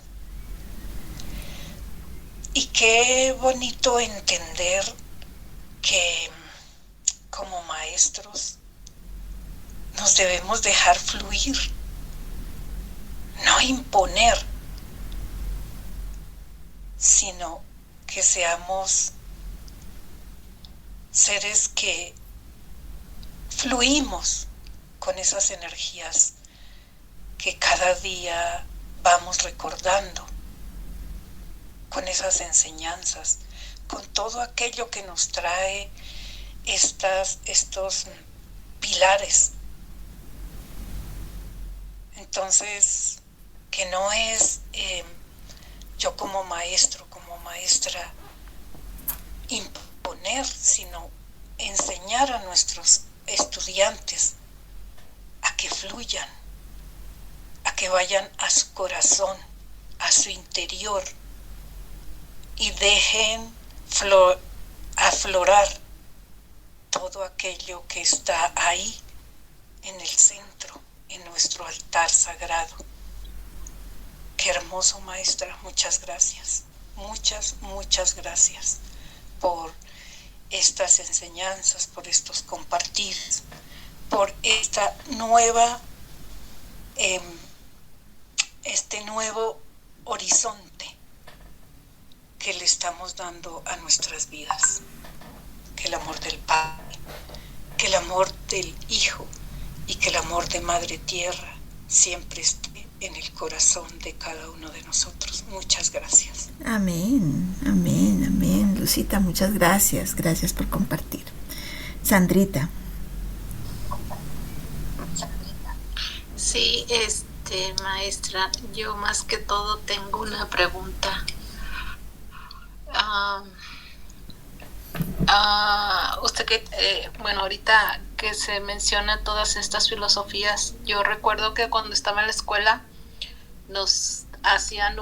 Y qué bonito entender que como maestros nos debemos dejar fluir, no imponer, sino que seamos seres que fluimos con esas energías que cada día vamos recordando, con esas enseñanzas, con todo aquello que nos trae estos pilares. Entonces, que no es yo como maestro, como maestra, imponer, sino enseñar a nuestros estudiantes a que fluyan, a que vayan a su corazón, a su interior, y dejen aflorar todo aquello que está ahí en el centro, en nuestro altar sagrado. Qué hermoso, maestra. Muchas gracias. Muchas gracias por estas enseñanzas, por estos compartidos, por esta nueva, este nuevo horizonte que le estamos dando a nuestras vidas. Que el amor del Padre, que el amor del Hijo y que el amor de Madre Tierra siempre esté en el corazón de cada uno de nosotros. Muchas gracias. Amén, amén, amén. Lucita, muchas gracias. Gracias por compartir. Sandrita. Sí, maestra, yo más que todo tengo una pregunta. Usted que, bueno, ahorita que se menciona todas estas filosofías, yo recuerdo que cuando estaba en la escuela nos hacían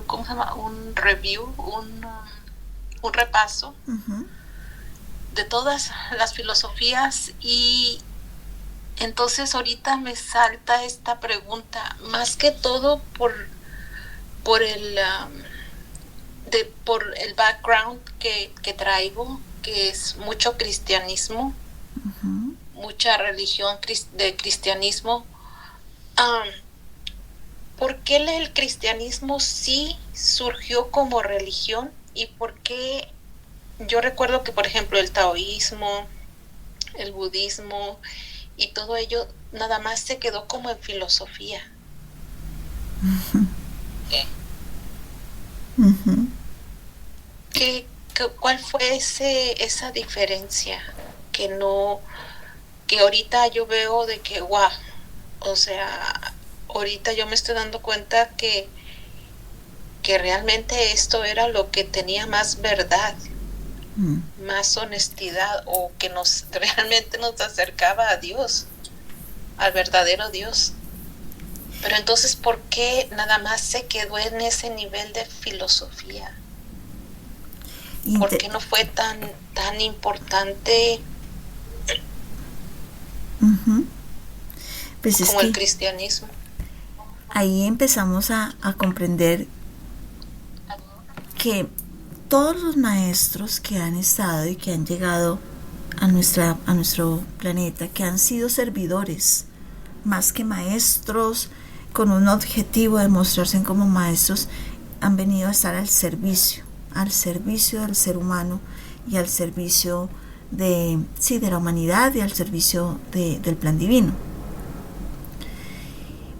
¿cómo se llama? Un review, un repaso de todas las filosofías, y entonces ahorita me salta esta pregunta, más que todo por el background que traigo, que es mucho cristianismo, mucha religión de cristianismo. ¿Por qué el cristianismo sí surgió como religión? ¿Y por qué? Yo recuerdo que, por ejemplo, el taoísmo, el budismo y todo ello nada más se quedó como en filosofía. ¿Cuál fue esa diferencia que ahorita yo veo de que wow, o sea, ahorita yo me estoy dando cuenta que realmente esto era lo que tenía más verdad, más honestidad o que realmente nos acercaba a Dios, al verdadero Dios. Pero entonces, ¿por qué nada más se quedó en ese nivel de filosofía? ¿Por qué no fue tan importante pues como el cristianismo? Ahí empezamos a comprender que todos los maestros que han estado y que han llegado a nuestro planeta, que han sido servidores, más que maestros, con un objetivo de mostrarse como maestros, han venido a estar al servicio del ser humano y al servicio de la humanidad y al servicio del plan divino.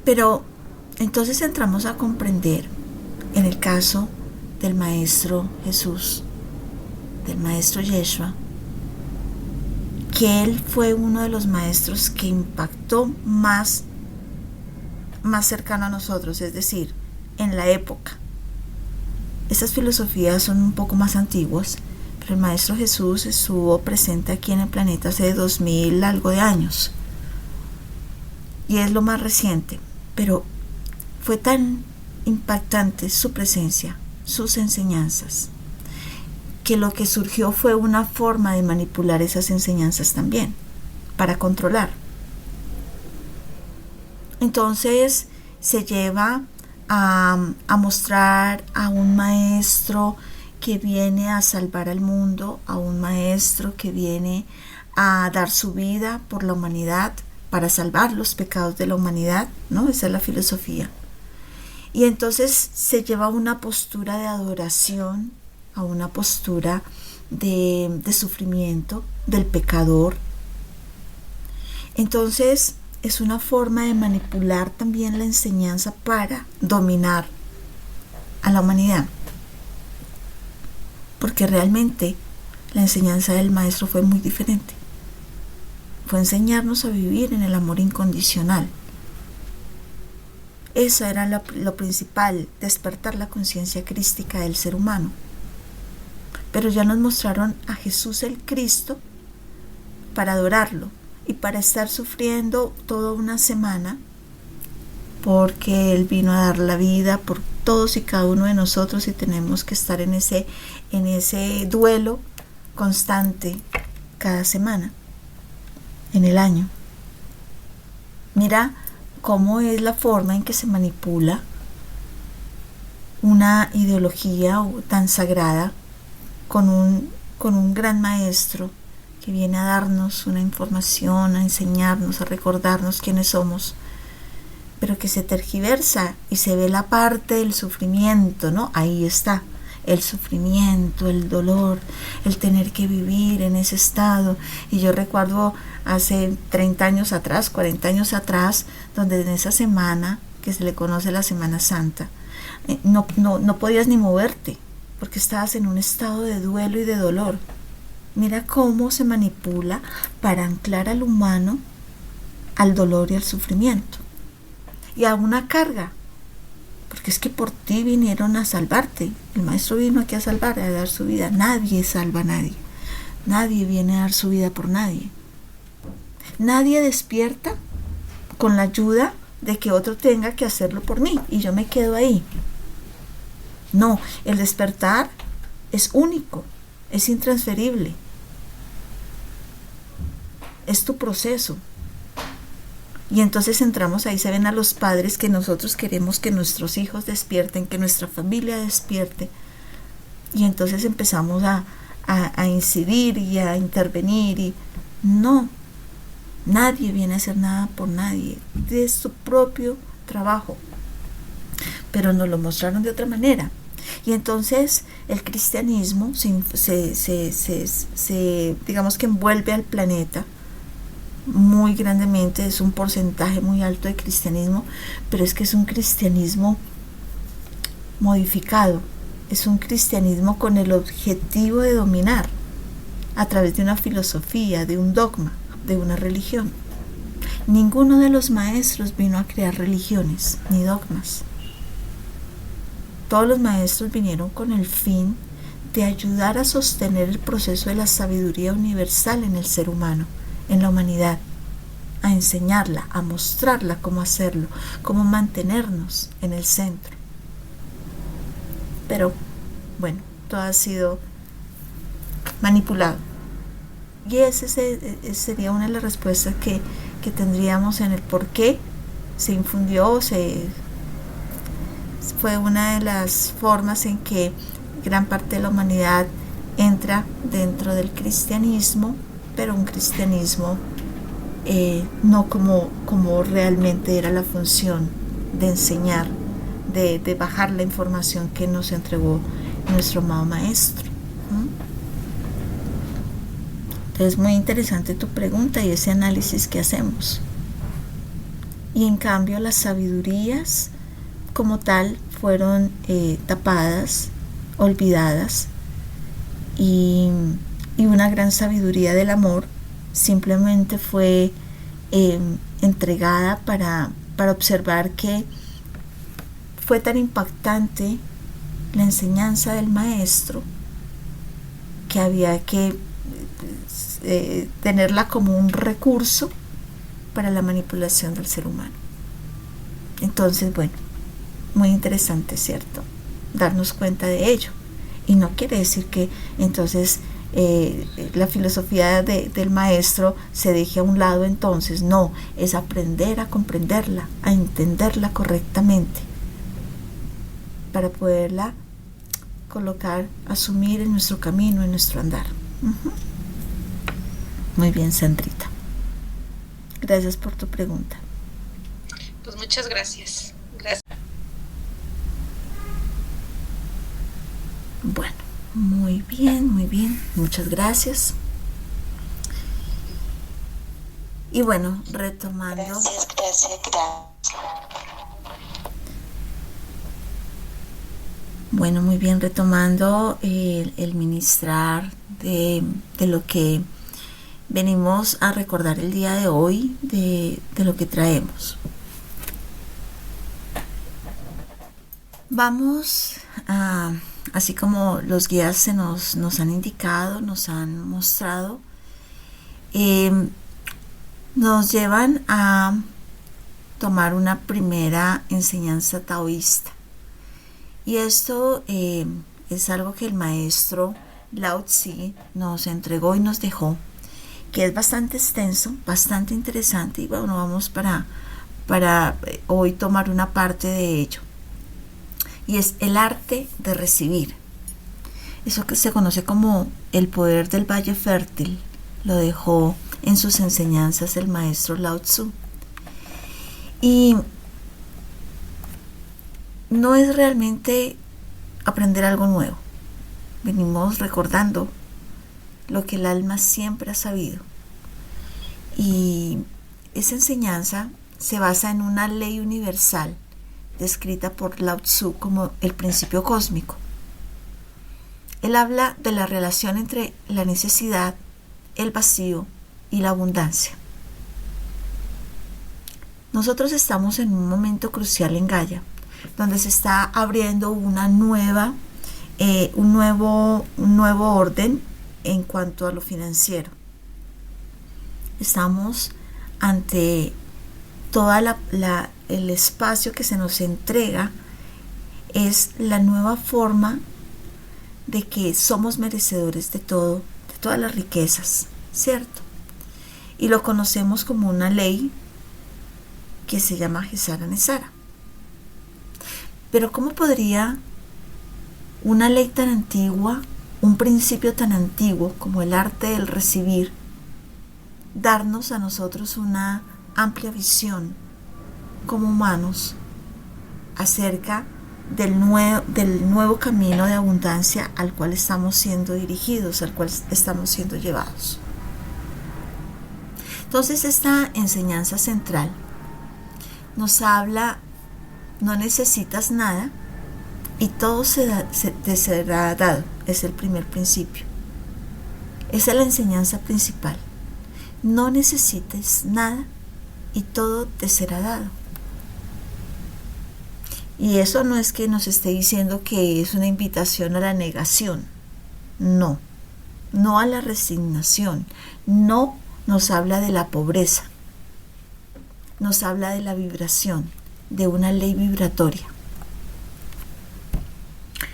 Pero entonces entramos a comprender, en el caso del Maestro Jesús, del Maestro Yeshua, que él fue uno de los maestros que impactó más cercano a nosotros, es decir, en la época. Estas filosofías son un poco más antiguas, pero el Maestro Jesús estuvo presente aquí en el planeta hace 2000 algo de años, y es lo más reciente, pero fue tan impactante su presencia, sus enseñanzas, que lo que surgió fue una forma de manipular esas enseñanzas también, para controlar. Entonces se lleva a mostrar a un maestro que viene a salvar al mundo, a un maestro que viene a dar su vida por la humanidad, para salvar los pecados de la humanidad, ¿no? Esa es la filosofía. Y entonces se lleva a una postura de adoración, a una postura de sufrimiento del pecador. Entonces es una forma de manipular también la enseñanza para dominar a la humanidad, porque realmente la enseñanza del maestro fue muy diferente. Fue enseñarnos a vivir en el amor incondicional. Eso era lo principal, despertar la conciencia crística del ser humano. Pero ya nos mostraron a Jesús el Cristo para adorarlo y para estar sufriendo toda una semana, porque Él vino a dar la vida por todos y cada uno de nosotros, y tenemos que estar en ese duelo constante cada semana en el año. Mira cómo es la forma en que se manipula una ideología tan sagrada con un gran maestro que viene a darnos una información, a enseñarnos, a recordarnos quiénes somos, pero que se tergiversa y se ve la parte del sufrimiento, ¿no? Ahí está el sufrimiento, el dolor, el tener que vivir en ese estado. Y yo recuerdo hace 30 años atrás, 40 años atrás, donde en esa semana, que se le conoce la Semana Santa, no podías ni moverte, porque estabas en un estado de duelo y de dolor. Mira cómo se manipula para anclar al humano al dolor y al sufrimiento, y a una carga, porque es que por ti vinieron a salvarte. El maestro vino aquí a salvar, a dar su vida. Nadie salva a nadie. Nadie viene a dar su vida por nadie. Nadie despierta con la ayuda de que otro tenga que hacerlo por mí y yo me quedo ahí. No, el despertar es único, es intransferible. Es tu proceso. Y entonces entramos ahí, se ven a los padres que nosotros queremos que nuestros hijos despierten, que nuestra familia despierte. Y entonces empezamos a incidir y a intervenir. Y no, nadie viene a hacer nada por nadie. Es su propio trabajo. Pero nos lo mostraron de otra manera. Y entonces el cristianismo digamos que envuelve al planeta muy grandemente. Es un porcentaje muy alto de cristianismo, pero es que es un cristianismo modificado, es un cristianismo con el objetivo de dominar a través de una filosofía, de un dogma, de una religión. Ninguno de los maestros vino a crear religiones ni dogmas. Todos los maestros vinieron con el fin de ayudar a sostener el proceso de la sabiduría universal en el ser humano, en la humanidad, a enseñarla, a mostrarla cómo hacerlo, cómo mantenernos en el centro. Pero bueno, todo ha sido manipulado. Y esa sería una de las respuestas que tendríamos en el por qué se infundió, fue una de las formas en que gran parte de la humanidad entra dentro del cristianismo, pero un cristianismo no como realmente era la función de enseñar, de bajar la información que nos entregó nuestro amado maestro. Es muy interesante tu pregunta y ese análisis que hacemos. Y en cambio las sabidurías como tal fueron tapadas, olvidadas, y una gran sabiduría del amor simplemente fue entregada para observar que fue tan impactante la enseñanza del maestro que había que tenerla como un recurso para la manipulación del ser humano. Entonces, bueno, muy interesante, ¿cierto? Darnos cuenta de ello. Y no quiere decir que entonces la filosofía del maestro se deje a un lado. Entonces no, es aprender a comprenderla, a entenderla correctamente para poderla colocar, asumir en nuestro camino, en nuestro andar. Muy bien, Sandrita, gracias por tu pregunta. Pues muchas gracias. Bueno, muy bien, muchas gracias. Y bueno, retomando. Gracias. Bueno, muy bien, retomando el ministrar de lo que venimos a recordar el día de hoy, de lo que traemos. Vamos a, así como los guías nos han indicado, nos han mostrado, nos llevan a tomar una primera enseñanza taoísta. Y esto es algo que el maestro Lao Tzu nos entregó y nos dejó, que es bastante extenso, bastante interesante, y bueno, vamos para hoy tomar una parte de ello. Y es el arte de recibir. Eso que se conoce como el poder del valle fértil, lo dejó en sus enseñanzas el maestro Lao Tzu. Y no es realmente aprender algo nuevo. Venimos recordando lo que el alma siempre ha sabido. Y esa enseñanza se basa en una ley universal descrita por Lao Tzu como el principio cósmico. Él habla de la relación entre la necesidad, el vacío y la abundancia. Nosotros estamos en un momento crucial en Gaia, donde se está abriendo un nuevo orden en cuanto a lo financiero. Estamos ante toda el espacio que se nos entrega, es la nueva forma de que somos merecedores de todo, de todas las riquezas, ¿cierto? Y lo conocemos como una ley que se llama Gesara Nesara. Pero ¿cómo podría una ley tan antigua, un principio tan antiguo como el arte del recibir, darnos a nosotros una amplia visión como humanos acerca del nuevo camino de abundancia al cual estamos siendo dirigidos, al cual estamos siendo llevados? Entonces, esta enseñanza central nos habla: no necesitas nada y todo te será dado. Es el primer principio. Esa es la enseñanza principal. No necesites nada y todo te será dado. Y eso no es que nos esté diciendo que es una invitación a la negación. no, no a la resignación, no nos habla de la pobreza, nos habla de la vibración, de una ley vibratoria.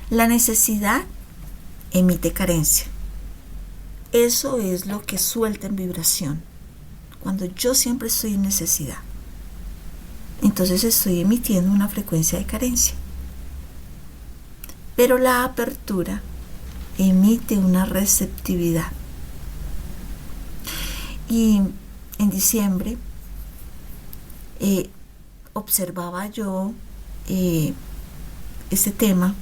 La necesidad emite carencia. Eso es lo que suelta en vibración. Cuando yo siempre estoy en necesidad, entonces estoy emitiendo una frecuencia de carencia. Pero la apertura emite una receptividad. Y en diciembre observaba yo este tema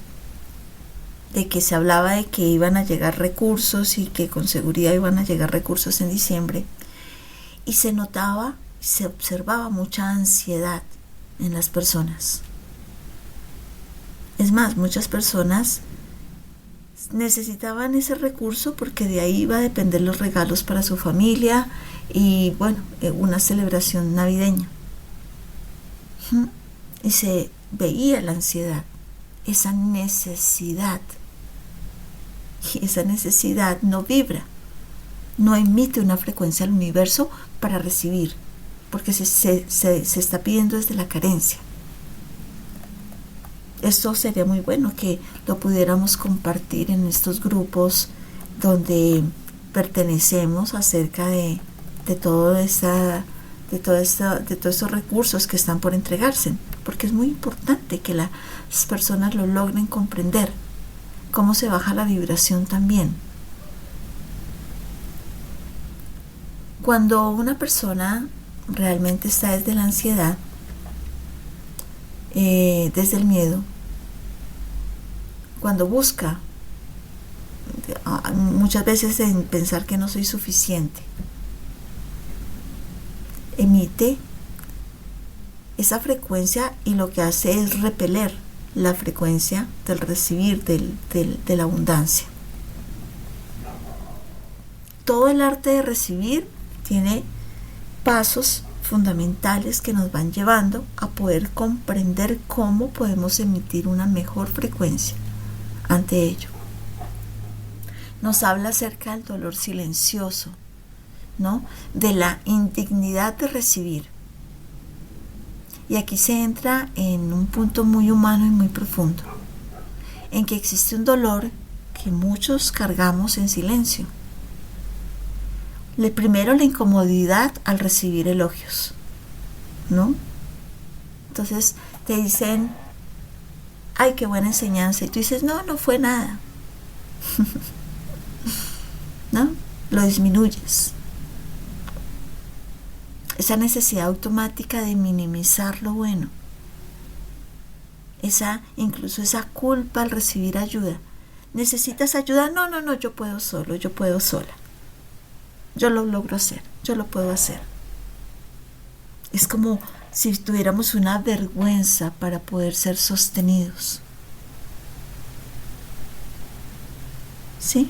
de que se hablaba de que iban a llegar recursos y que con seguridad iban a llegar recursos en diciembre, y se notaba, se observaba mucha ansiedad en las personas. Es más, muchas personas necesitaban ese recurso porque de ahí iba a depender los regalos para su familia y bueno, una celebración navideña. Y se veía la ansiedad, esa necesidad. Y esa necesidad no vibra, no emite una frecuencia al universo para recibir, porque se está pidiendo desde la carencia. Esto sería muy bueno que lo pudiéramos compartir en estos grupos donde pertenecemos acerca de todos estos recursos que están por entregarse, porque es muy importante que las personas lo logren comprender, cómo se baja la vibración también. Cuando una persona realmente está desde la ansiedad, desde el miedo, cuando busca muchas veces en pensar que no soy suficiente, emite esa frecuencia y lo que hace es repeler la frecuencia del recibir, de la abundancia. Todo el arte de recibir tiene pasos fundamentales que nos van llevando a poder comprender cómo podemos emitir una mejor frecuencia ante ello. Nos habla acerca del dolor silencioso, ¿no? De la indignidad de recibir. Y aquí se entra en un punto muy humano y muy profundo, en que existe un dolor que muchos cargamos en silencio. Primero, la incomodidad al recibir elogios, ¿no? Entonces te dicen, ay, qué buena enseñanza, y tú dices, no fue nada. ¿No? Lo disminuyes. Esa necesidad automática de minimizar lo bueno, incluso esa culpa al recibir ayuda. ¿Necesitas ayuda? No, yo puedo solo, yo puedo sola. Yo lo logro hacer, yo lo puedo hacer. Es como si tuviéramos una vergüenza para poder ser sostenidos. ¿Sí?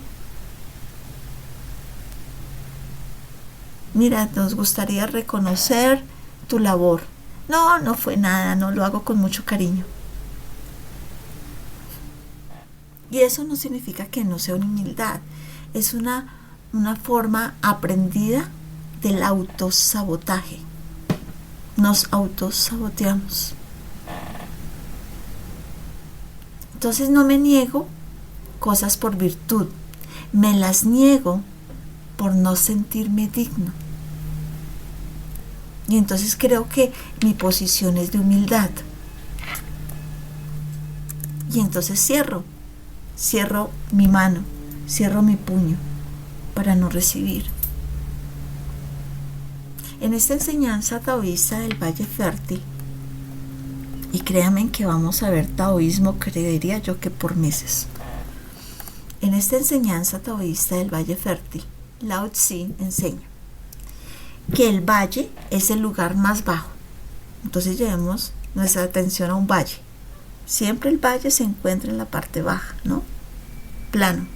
Mira, nos gustaría reconocer tu labor. No fue nada, no lo hago con mucho cariño. Y eso no significa que no sea una humildad. Es una forma aprendida del autosabotaje. Nos autosaboteamos. Entonces no me niego cosas por virtud. Me las niego por no sentirme digno. Y entonces creo que mi posición es de humildad. Y entonces cierro mi mano, cierro mi puño para no recibir. En esta enseñanza taoísta del Valle Fértil, y créanme que vamos a ver taoísmo, creería yo que por meses. En esta enseñanza taoísta del Valle Fértil, Lao Tzu enseña que el valle es el lugar más bajo. Entonces llevemos nuestra atención a un valle. Siempre el valle se encuentra en la parte baja, ¿no? Plano.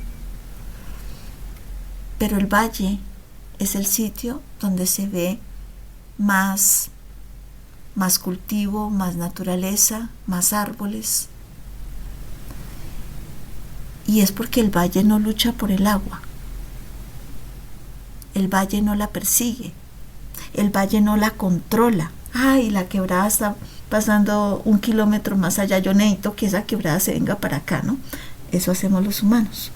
Pero el valle es el sitio donde se ve más cultivo, más naturaleza, más árboles. Y es porque el valle no lucha por el agua. El valle no la persigue. El valle no la controla. Ay, la quebrada está pasando 1 kilómetro más allá. Yo necesito que esa quebrada se venga para acá, ¿no? Eso hacemos los humanos.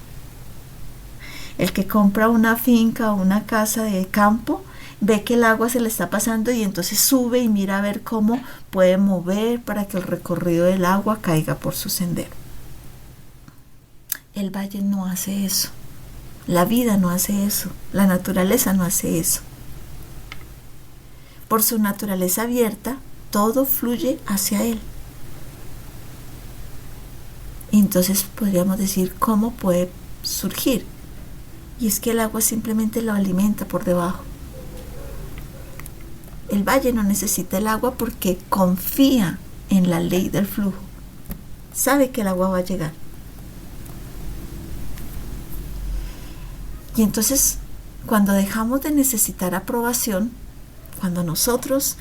El que compra una finca o una casa de campo ve que el agua se le está pasando y entonces sube y mira a ver cómo puede mover para que el recorrido del agua caiga por su sendero. El valle no hace eso. La vida no hace eso. La naturaleza no hace eso. Por su naturaleza abierta, todo fluye hacia él. Entonces podríamos decir cómo puede surgir. Y es que el agua simplemente lo alimenta por debajo. El valle no necesita el agua porque confía en la ley del flujo. Sabe que el agua va a llegar. Y entonces, cuando dejamos de necesitar aprobación, cuando nosotros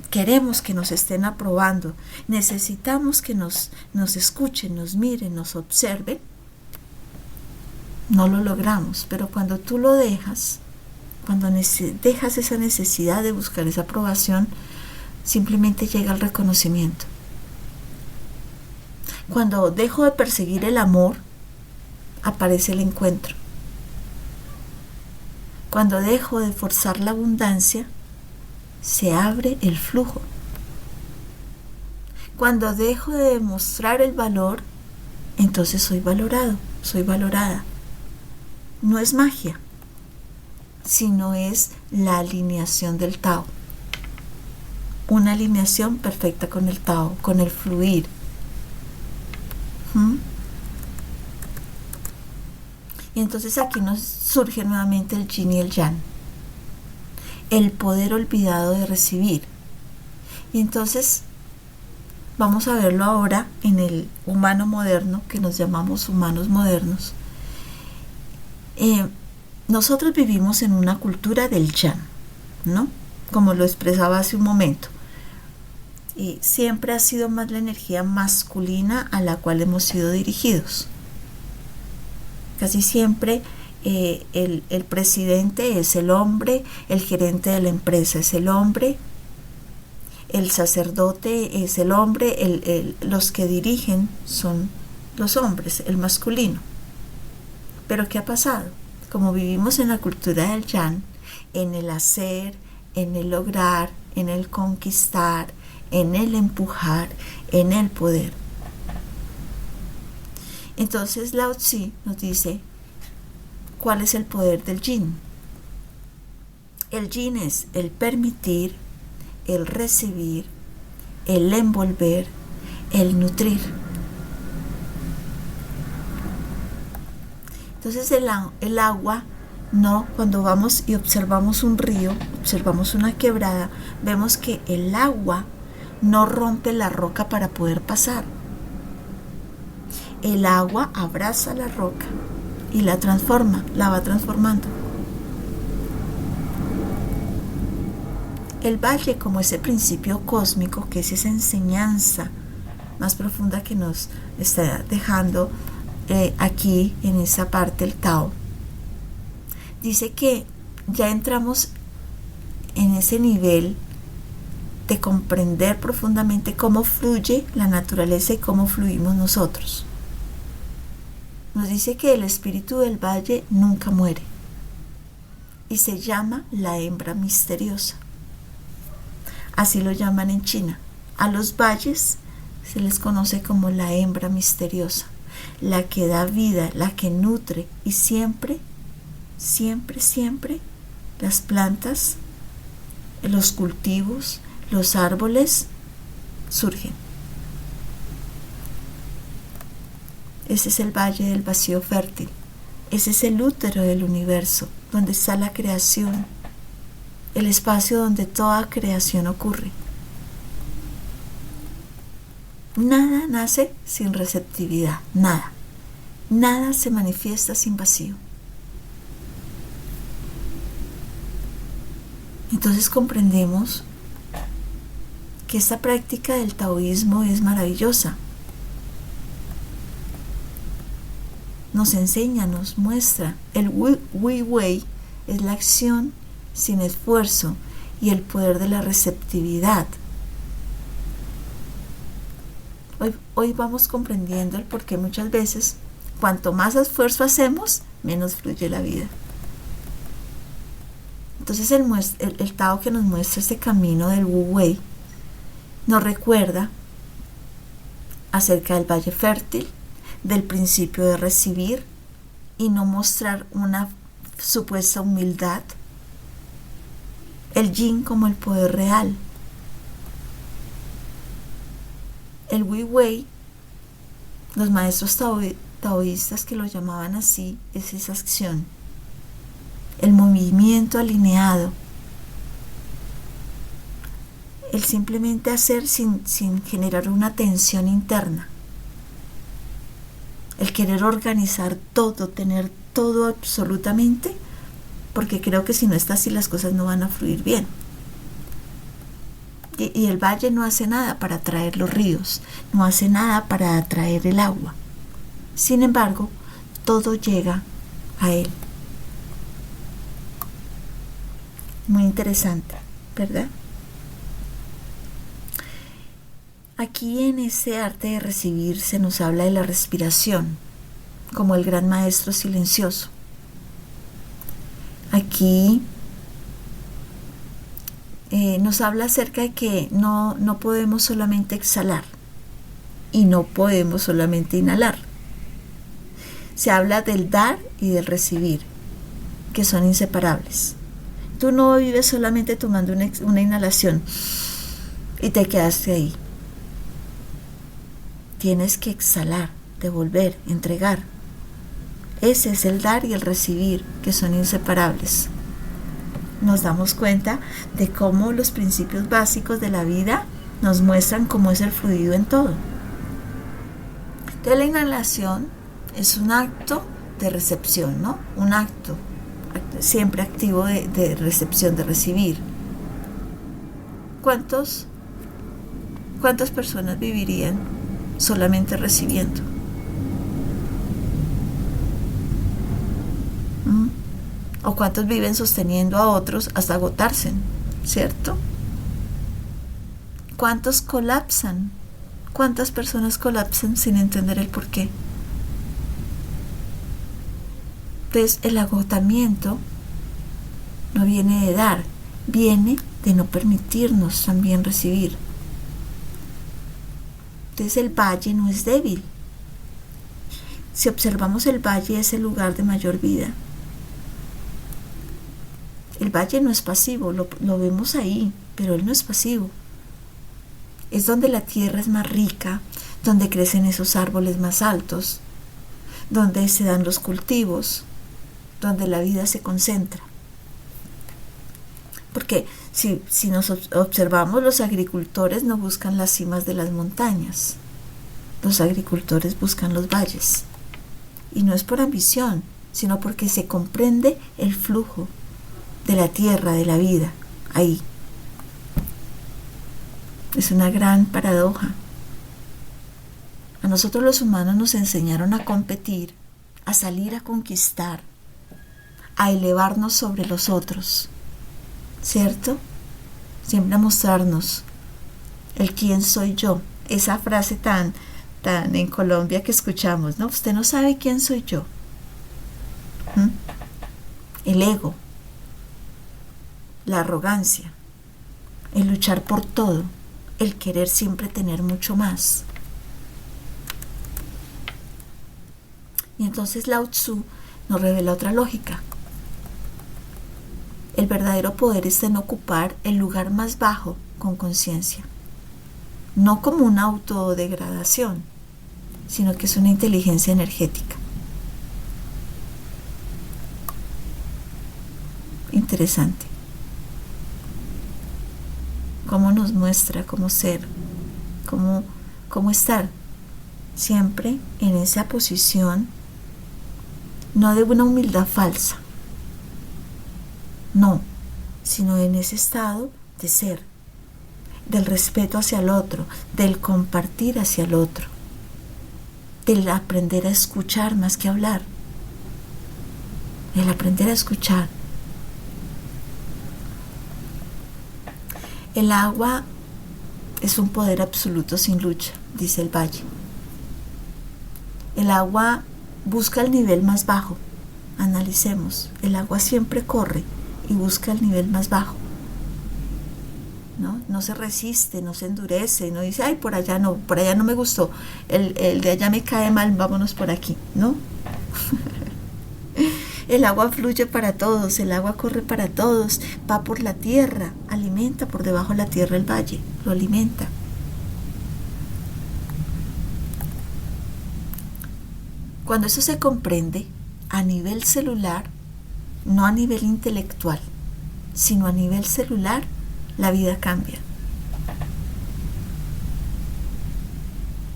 queremos que nos estén aprobando, necesitamos que nos escuchen, nos miren, nos observen, no lo logramos. Pero cuando tú lo dejas, cuando dejas esa necesidad de buscar esa aprobación, simplemente llega el reconocimiento. Cuando dejo de perseguir el amor, aparece el encuentro. Cuando dejo de forzar la abundancia, se abre el flujo. Cuando dejo de demostrar el valor, entonces soy valorado, soy valorada. No es magia, sino es la alineación del Tao. Una alineación perfecta con el Tao, con el fluir. Y entonces aquí nos surge nuevamente el yin y el yang. El poder olvidado de recibir. Y entonces vamos a verlo ahora en el humano moderno, que nos llamamos humanos modernos. Nosotros vivimos en una cultura del yang, ¿no? Como lo expresaba hace un momento. Y siempre ha sido más la energía masculina a la cual hemos sido dirigidos. Casi siempre el presidente es el hombre, el gerente de la empresa es el hombre, el sacerdote es el hombre, los que dirigen son los hombres, el masculino. Pero ¿qué ha pasado? Como vivimos en la cultura del yang, en el hacer, en el lograr, en el conquistar, en el empujar, en el poder. Entonces Lao Tzu nos dice, ¿cuál es el poder del yin? El yin es el permitir, el recibir, el envolver, el nutrir. Entonces el agua, no, cuando vamos y observamos un río, observamos una quebrada, vemos que el agua no rompe la roca para poder pasar. El agua abraza la roca y la transforma, la va transformando. El valle, como ese principio cósmico, que es esa enseñanza más profunda que nos está dejando aquí en esa parte el Tao, dice que ya entramos en ese nivel de comprender profundamente cómo fluye la naturaleza y cómo fluimos nosotros. Nos dice que el espíritu del valle nunca muere y se llama la hembra misteriosa. Así lo llaman en China. A los valles se les conoce como la hembra misteriosa, la que da vida, la que nutre, y siempre, siempre, siempre las plantas, los cultivos, los árboles surgen. Ese es el valle del vacío fértil. Ese es el útero del universo, donde está la creación, el espacio donde toda creación ocurre. Nada nace sin receptividad, nada. Nada se manifiesta sin vacío. Entonces comprendemos que esta práctica del taoísmo es maravillosa. nos enseña, nos muestra. El Wu Wei es la acción sin esfuerzo y el poder de la receptividad. Hoy vamos comprendiendo el por qué muchas veces, cuanto más esfuerzo hacemos, menos fluye la vida. Entonces el Tao que nos muestra este camino del Wu Wei nos recuerda acerca del valle fértil, del principio de recibir y no mostrar una supuesta humildad, el yin como el poder real. El Wu Wei, los maestros taoístas que lo llamaban así, es esa acción, el movimiento alineado, el simplemente hacer sin generar una tensión interna, el querer organizar todo, tener todo absolutamente, porque creo que si no está así las cosas no van a fluir bien. Y el valle no hace nada para atraer los ríos, no hace nada para atraer el agua. Sin embargo, todo llega a él. Muy interesante, ¿verdad? Aquí en ese arte de recibir se nos habla de la respiración, como el gran maestro silencioso. Aquí nos habla acerca de que no podemos solamente exhalar y no podemos solamente inhalar. Se habla del dar y del recibir, que son inseparables. Tú no vives solamente tomando una inhalación y te quedaste ahí. Tienes que exhalar, devolver, entregar. Ese es el dar y el recibir, que son inseparables. Nos damos cuenta de cómo los principios básicos de la vida nos muestran cómo es el fluido en todo. Entonces la inhalación es un acto de recepción, ¿no? Un acto siempre activo de recepción, de recibir. ¿Cuántas personas vivirían solamente recibiendo? ¿O cuántos viven sosteniendo a otros hasta agotarse? ¿Cierto? ¿Cuántos colapsan? ¿Cuántas personas colapsan sin entender el porqué? Entonces el agotamiento no viene de dar, viene de no permitirnos también recibir. Entonces el valle no es débil. Si observamos el valle, es el lugar de mayor vida. El valle no es pasivo, lo vemos ahí, pero él no es pasivo. Es donde la tierra es más rica, donde crecen esos árboles más altos, donde se dan los cultivos, donde la vida se concentra. Porque si nos observamos, los agricultores no buscan las cimas de las montañas, los agricultores buscan los valles. Y no es por ambición, sino porque se comprende el flujo de la tierra, de la vida, ahí. Es una gran paradoja. A nosotros los humanos nos enseñaron a competir, a salir a conquistar, a elevarnos sobre los otros, ¿cierto? Siempre a mostrarnos el quién soy yo. Esa frase tan en Colombia que escuchamos, ¿no? Usted no sabe quién soy yo. El ego, la arrogancia, el luchar por todo, el querer siempre tener mucho más. Y entonces Lao Tzu nos revela otra lógica. El verdadero poder está en ocupar el lugar más bajo con conciencia, no como una autodegradación, sino que es una inteligencia energética. Interesante. Cómo nos muestra cómo ser, cómo estar siempre en esa posición, no de una humildad falsa, no, sino en ese estado de ser, del respeto hacia el otro, del compartir hacia el otro. del aprender a escuchar más que hablar. El aprender a escuchar. El agua es un poder absoluto sin lucha, dice el Valle. El agua busca el nivel más bajo. Analicemos, el agua siempre corre y busca el nivel más bajo. No se resiste, no se endurece, no dice, ay, por allá no me gustó, el de allá me cae mal, vámonos por aquí, ¿no? El agua fluye para todos, el agua corre para todos, va por la tierra, alimenta por debajo de la tierra el valle, lo alimenta. Cuando eso se comprende a nivel celular, no a nivel intelectual, sino a nivel celular, la vida cambia.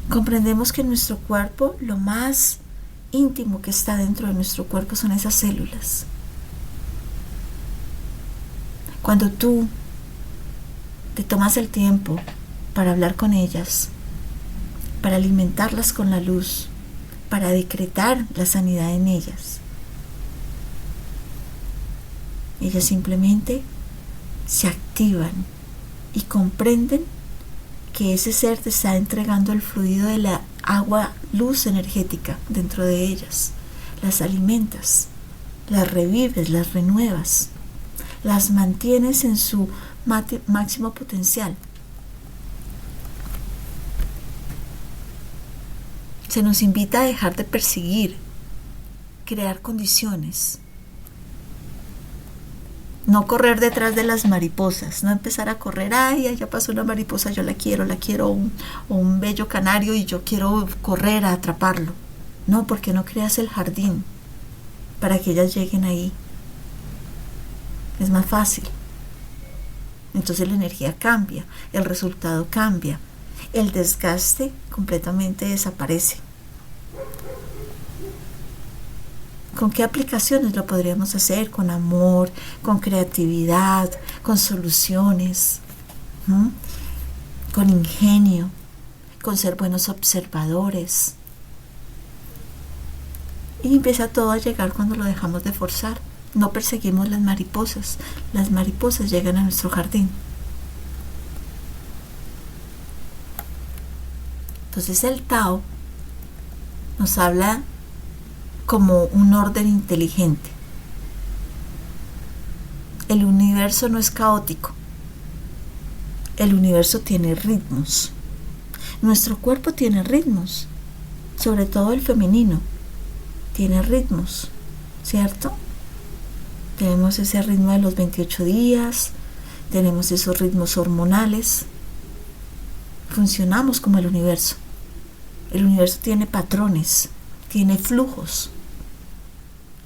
Comprendemos que en nuestro cuerpo lo más íntimo que está dentro de nuestro cuerpo son esas células. Cuando tú te tomas el tiempo para hablar con ellas, para alimentarlas con la luz, para decretar la sanidad en ellas simplemente se activan y comprenden que ese ser te está entregando el fluido de la agua, luz energética dentro de ellas. Las alimentas, las revives, las renuevas, las mantienes en su máximo potencial. Se nos invita a dejar de perseguir, crear condiciones. No correr detrás de las mariposas, no empezar a correr, ay, allá pasó una mariposa, yo la quiero, o un bello canario y yo quiero correr a atraparlo. No, porque no creas el jardín para que ellas lleguen ahí. Es más fácil. Entonces la energía cambia, el resultado cambia, el desgaste completamente desaparece. ¿Con qué aplicaciones lo podríamos hacer? Con amor, con creatividad, con soluciones, con ingenio, con ser buenos observadores. Y empieza todo a llegar cuando lo dejamos de forzar. No perseguimos las mariposas llegan a nuestro jardín. Entonces el Tao nos habla como un orden inteligente. El universo no es caótico. El universo tiene ritmos. Nuestro cuerpo tiene ritmos, sobre todo el femenino. Tiene ritmos, ¿cierto? Tenemos ese ritmo de los 28 días, tenemos esos ritmos hormonales. Funcionamos como el universo. El universo tiene patrones, tiene flujos.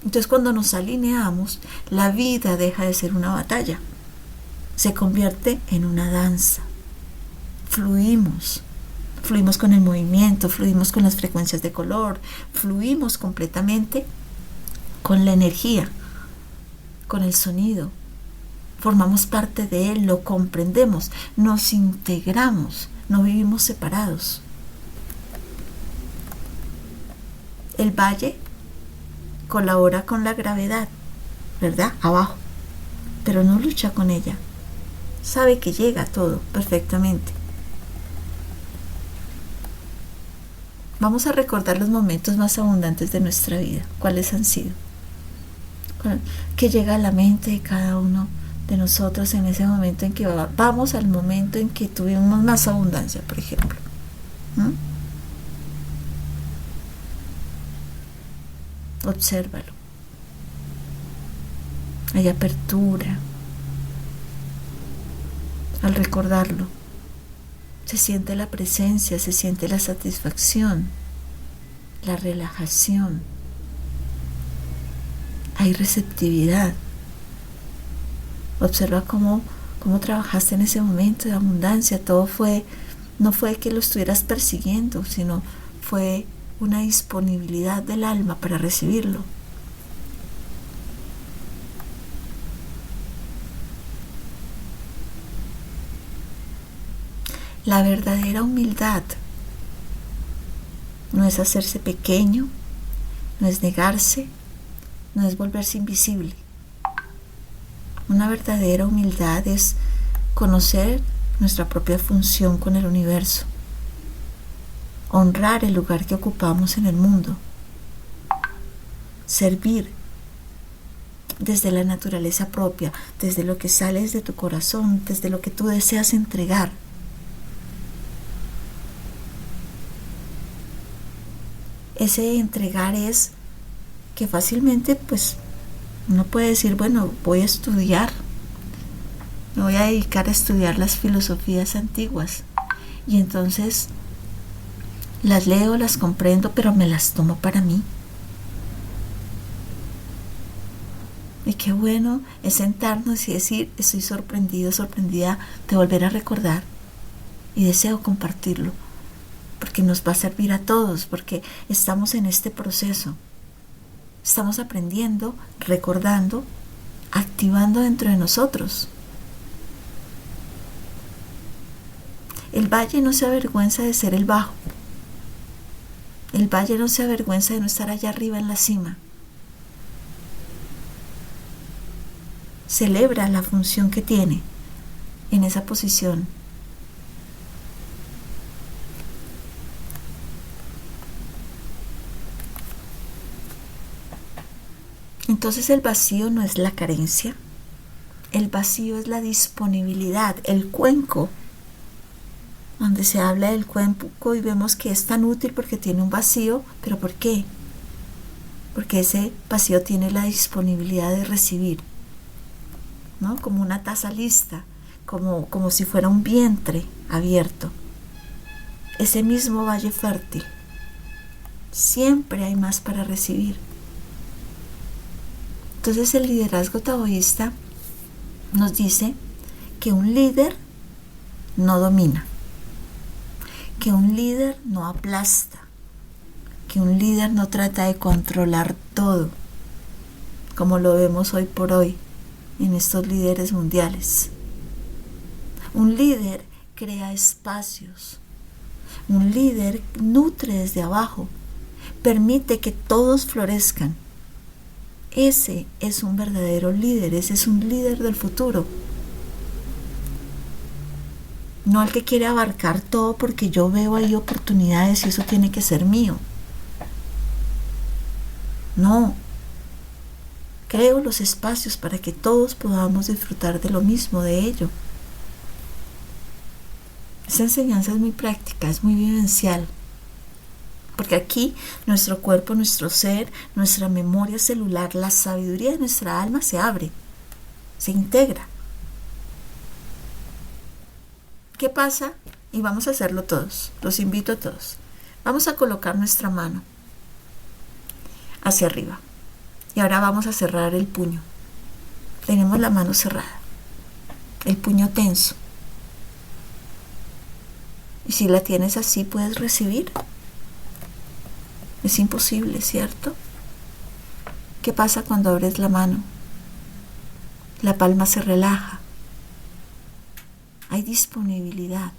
Entonces cuando nos alineamos, la vida deja de ser una batalla, se convierte en una danza. Fluimos con el movimiento, fluimos con las frecuencias de color, fluimos completamente con la energía, con el sonido. Formamos parte de él, lo comprendemos, nos integramos, no vivimos separados. El valle colabora con la gravedad, ¿verdad? Abajo, pero no lucha con ella. Sabe que llega todo perfectamente. Vamos a recordar los momentos más abundantes de nuestra vida. ¿Cuáles han sido? Que llega a la mente de cada uno de nosotros en ese momento en que vamos al momento en que tuvimos más abundancia, por ejemplo. Obsérvalo. Hay apertura. Al recordarlo, se siente la presencia, se siente la satisfacción, la relajación. Hay receptividad. Observa cómo trabajaste en ese momento de abundancia. No fue que lo estuvieras persiguiendo, sino fue una disponibilidad del alma para recibirlo. La verdadera humildad no es hacerse pequeño, no es negarse, no es volverse invisible. Una verdadera humildad es conocer nuestra propia función con el universo, honrar el lugar que ocupamos en el mundo, servir desde la naturaleza propia, desde lo que sale de tu corazón, desde lo que tú deseas entregar. Ese entregar es que fácilmente pues uno puede decir, bueno, voy a estudiar, me voy a dedicar a estudiar las filosofías antiguas y entonces las leo, las comprendo, pero me las tomo para mí. Y qué bueno es sentarnos y decir, estoy sorprendido, sorprendida de volver a recordar y deseo compartirlo, porque nos va a servir a todos, porque estamos en este proceso. Estamos aprendiendo, recordando, activando dentro de nosotros. El valle no se avergüenza de ser el bajo. El valle no se avergüenza de no estar allá arriba en la cima. Celebra la función que tiene en esa posición. Entonces el vacío no es la carencia, el vacío es la disponibilidad, el cuenco, donde se habla del cuenco y vemos que es tan útil porque tiene un vacío, pero ¿por qué? Porque ese vacío tiene la disponibilidad de recibir, ¿no? Como una taza lista, como si fuera un vientre abierto. Ese mismo valle fértil, siempre hay más para recibir. Entonces el liderazgo taoísta nos dice que un líder no domina, que un líder no aplasta, que un líder no trata de controlar todo, como lo vemos hoy por hoy en estos líderes mundiales. Un líder crea espacios, un líder nutre desde abajo, permite que todos florezcan. Ese es un verdadero líder, ese es un líder del futuro. No el que quiere abarcar todo porque yo veo ahí oportunidades y eso tiene que ser mío. No. Creo los espacios para que todos podamos disfrutar de lo mismo, de ello. Esa enseñanza es muy práctica, es muy vivencial. Porque aquí nuestro cuerpo, nuestro ser, nuestra memoria celular, la sabiduría de nuestra alma se abre, se integra. ¿Qué pasa? Y vamos a hacerlo todos, los invito a todos. Vamos a colocar nuestra mano hacia arriba. Y ahora vamos a cerrar el puño. Tenemos la mano cerrada, el puño tenso. Y si la tienes así, puedes recibir. Es imposible, ¿cierto? ¿Qué pasa cuando abres la mano? La palma se relaja. Hay disponibilidad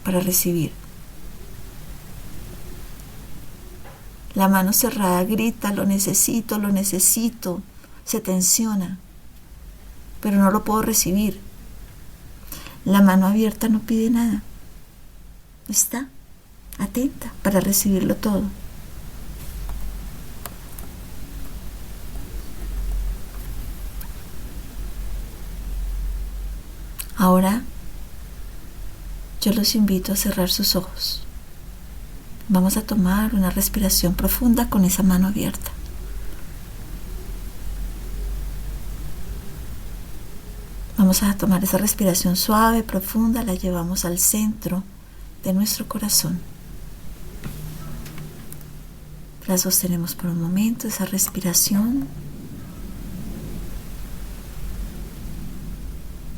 para recibir. La mano cerrada grita, lo necesito, se tensiona, pero no lo puedo recibir. La mano abierta no pide nada. Está atenta para recibirlo todo. Ahora yo los invito a cerrar sus ojos. Vamos a tomar una respiración profunda con esa mano abierta. Vamos a tomar esa respiración suave, profunda, la llevamos al centro de nuestro corazón. La sostenemos por un momento, esa respiración.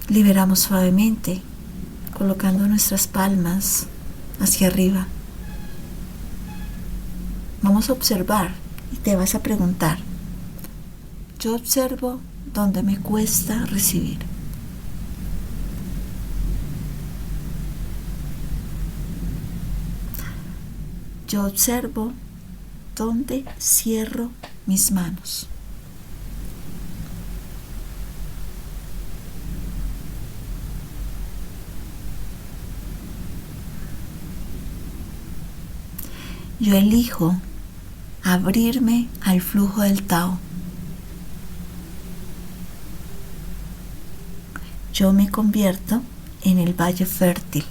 Liberamos suavemente, colocando nuestras palmas hacia arriba. Vamos a observar y te vas a preguntar, yo observo donde me cuesta recibir. Yo observo dónde cierro mis manos. Yo elijo abrirme al flujo del Tao. Yo me convierto en el valle fértil.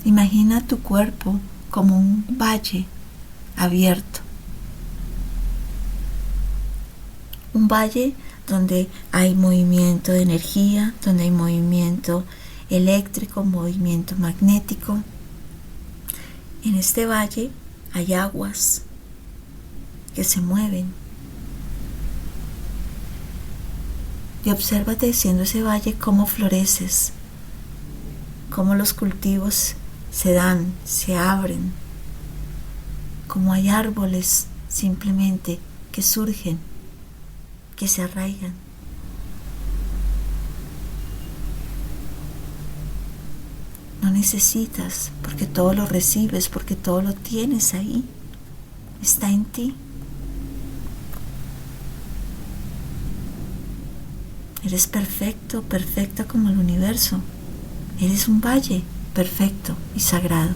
Imagina tu cuerpo como un valle abierto. Un valle donde hay movimiento de energía, donde hay movimiento eléctrico, movimiento magnético. En este valle hay aguas que se mueven. Y obsérvate siendo ese valle cómo floreces, cómo los cultivos se dan, se abren, cómo hay árboles simplemente que surgen, que se arraigan. No necesitas, porque todo lo recibes, porque todo lo tienes ahí, está en ti. Eres perfecto, perfecta como el universo. Eres un valle perfecto y sagrado.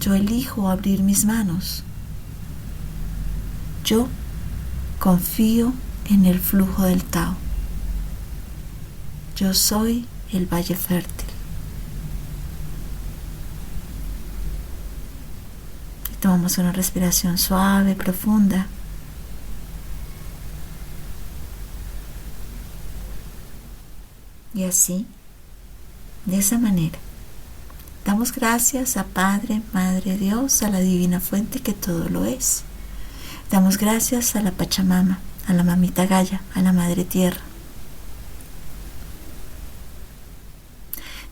Yo elijo abrir mis manos. Yo confío en el flujo del Tao. Yo soy el valle fértil. Tomamos una respiración suave, profunda. Y así, de esa manera, damos gracias a Padre, Madre, Dios, a la Divina Fuente que todo lo es. Damos gracias a la Pachamama, a la Mamita Gaia, a la Madre Tierra.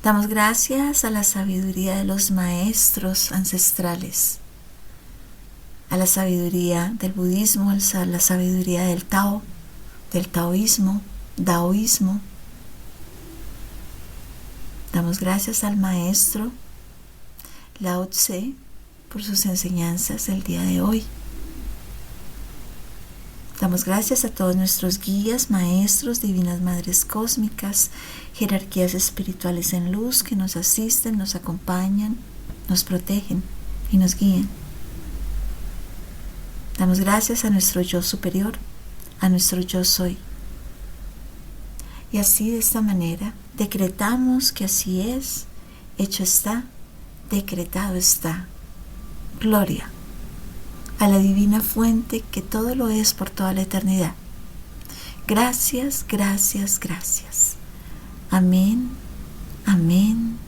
Damos gracias a la sabiduría de los maestros ancestrales, a la sabiduría del budismo, a la sabiduría del Tao, del taoísmo, daoísmo. Damos gracias al maestro Lao Tse por sus enseñanzas del día de hoy. Damos gracias a todos nuestros guías, maestros, divinas madres cósmicas, jerarquías espirituales en luz que nos asisten, nos acompañan, nos protegen y nos guían. Damos gracias a nuestro yo superior, a nuestro yo soy. Y así, de esta manera, decretamos que así es, hecho está, decretado está. Gloria a la Divina Fuente que todo lo es por toda la eternidad. Gracias, gracias, gracias. Amén, amén,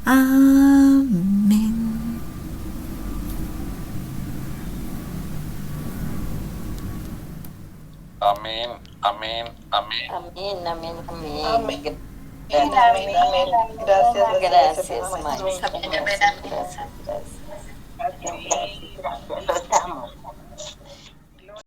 amén. Amén, amén, amén. Amén, amén, amén. Amén. Gracias, maestro. Amén. Gracias. Gracias. Lo damos.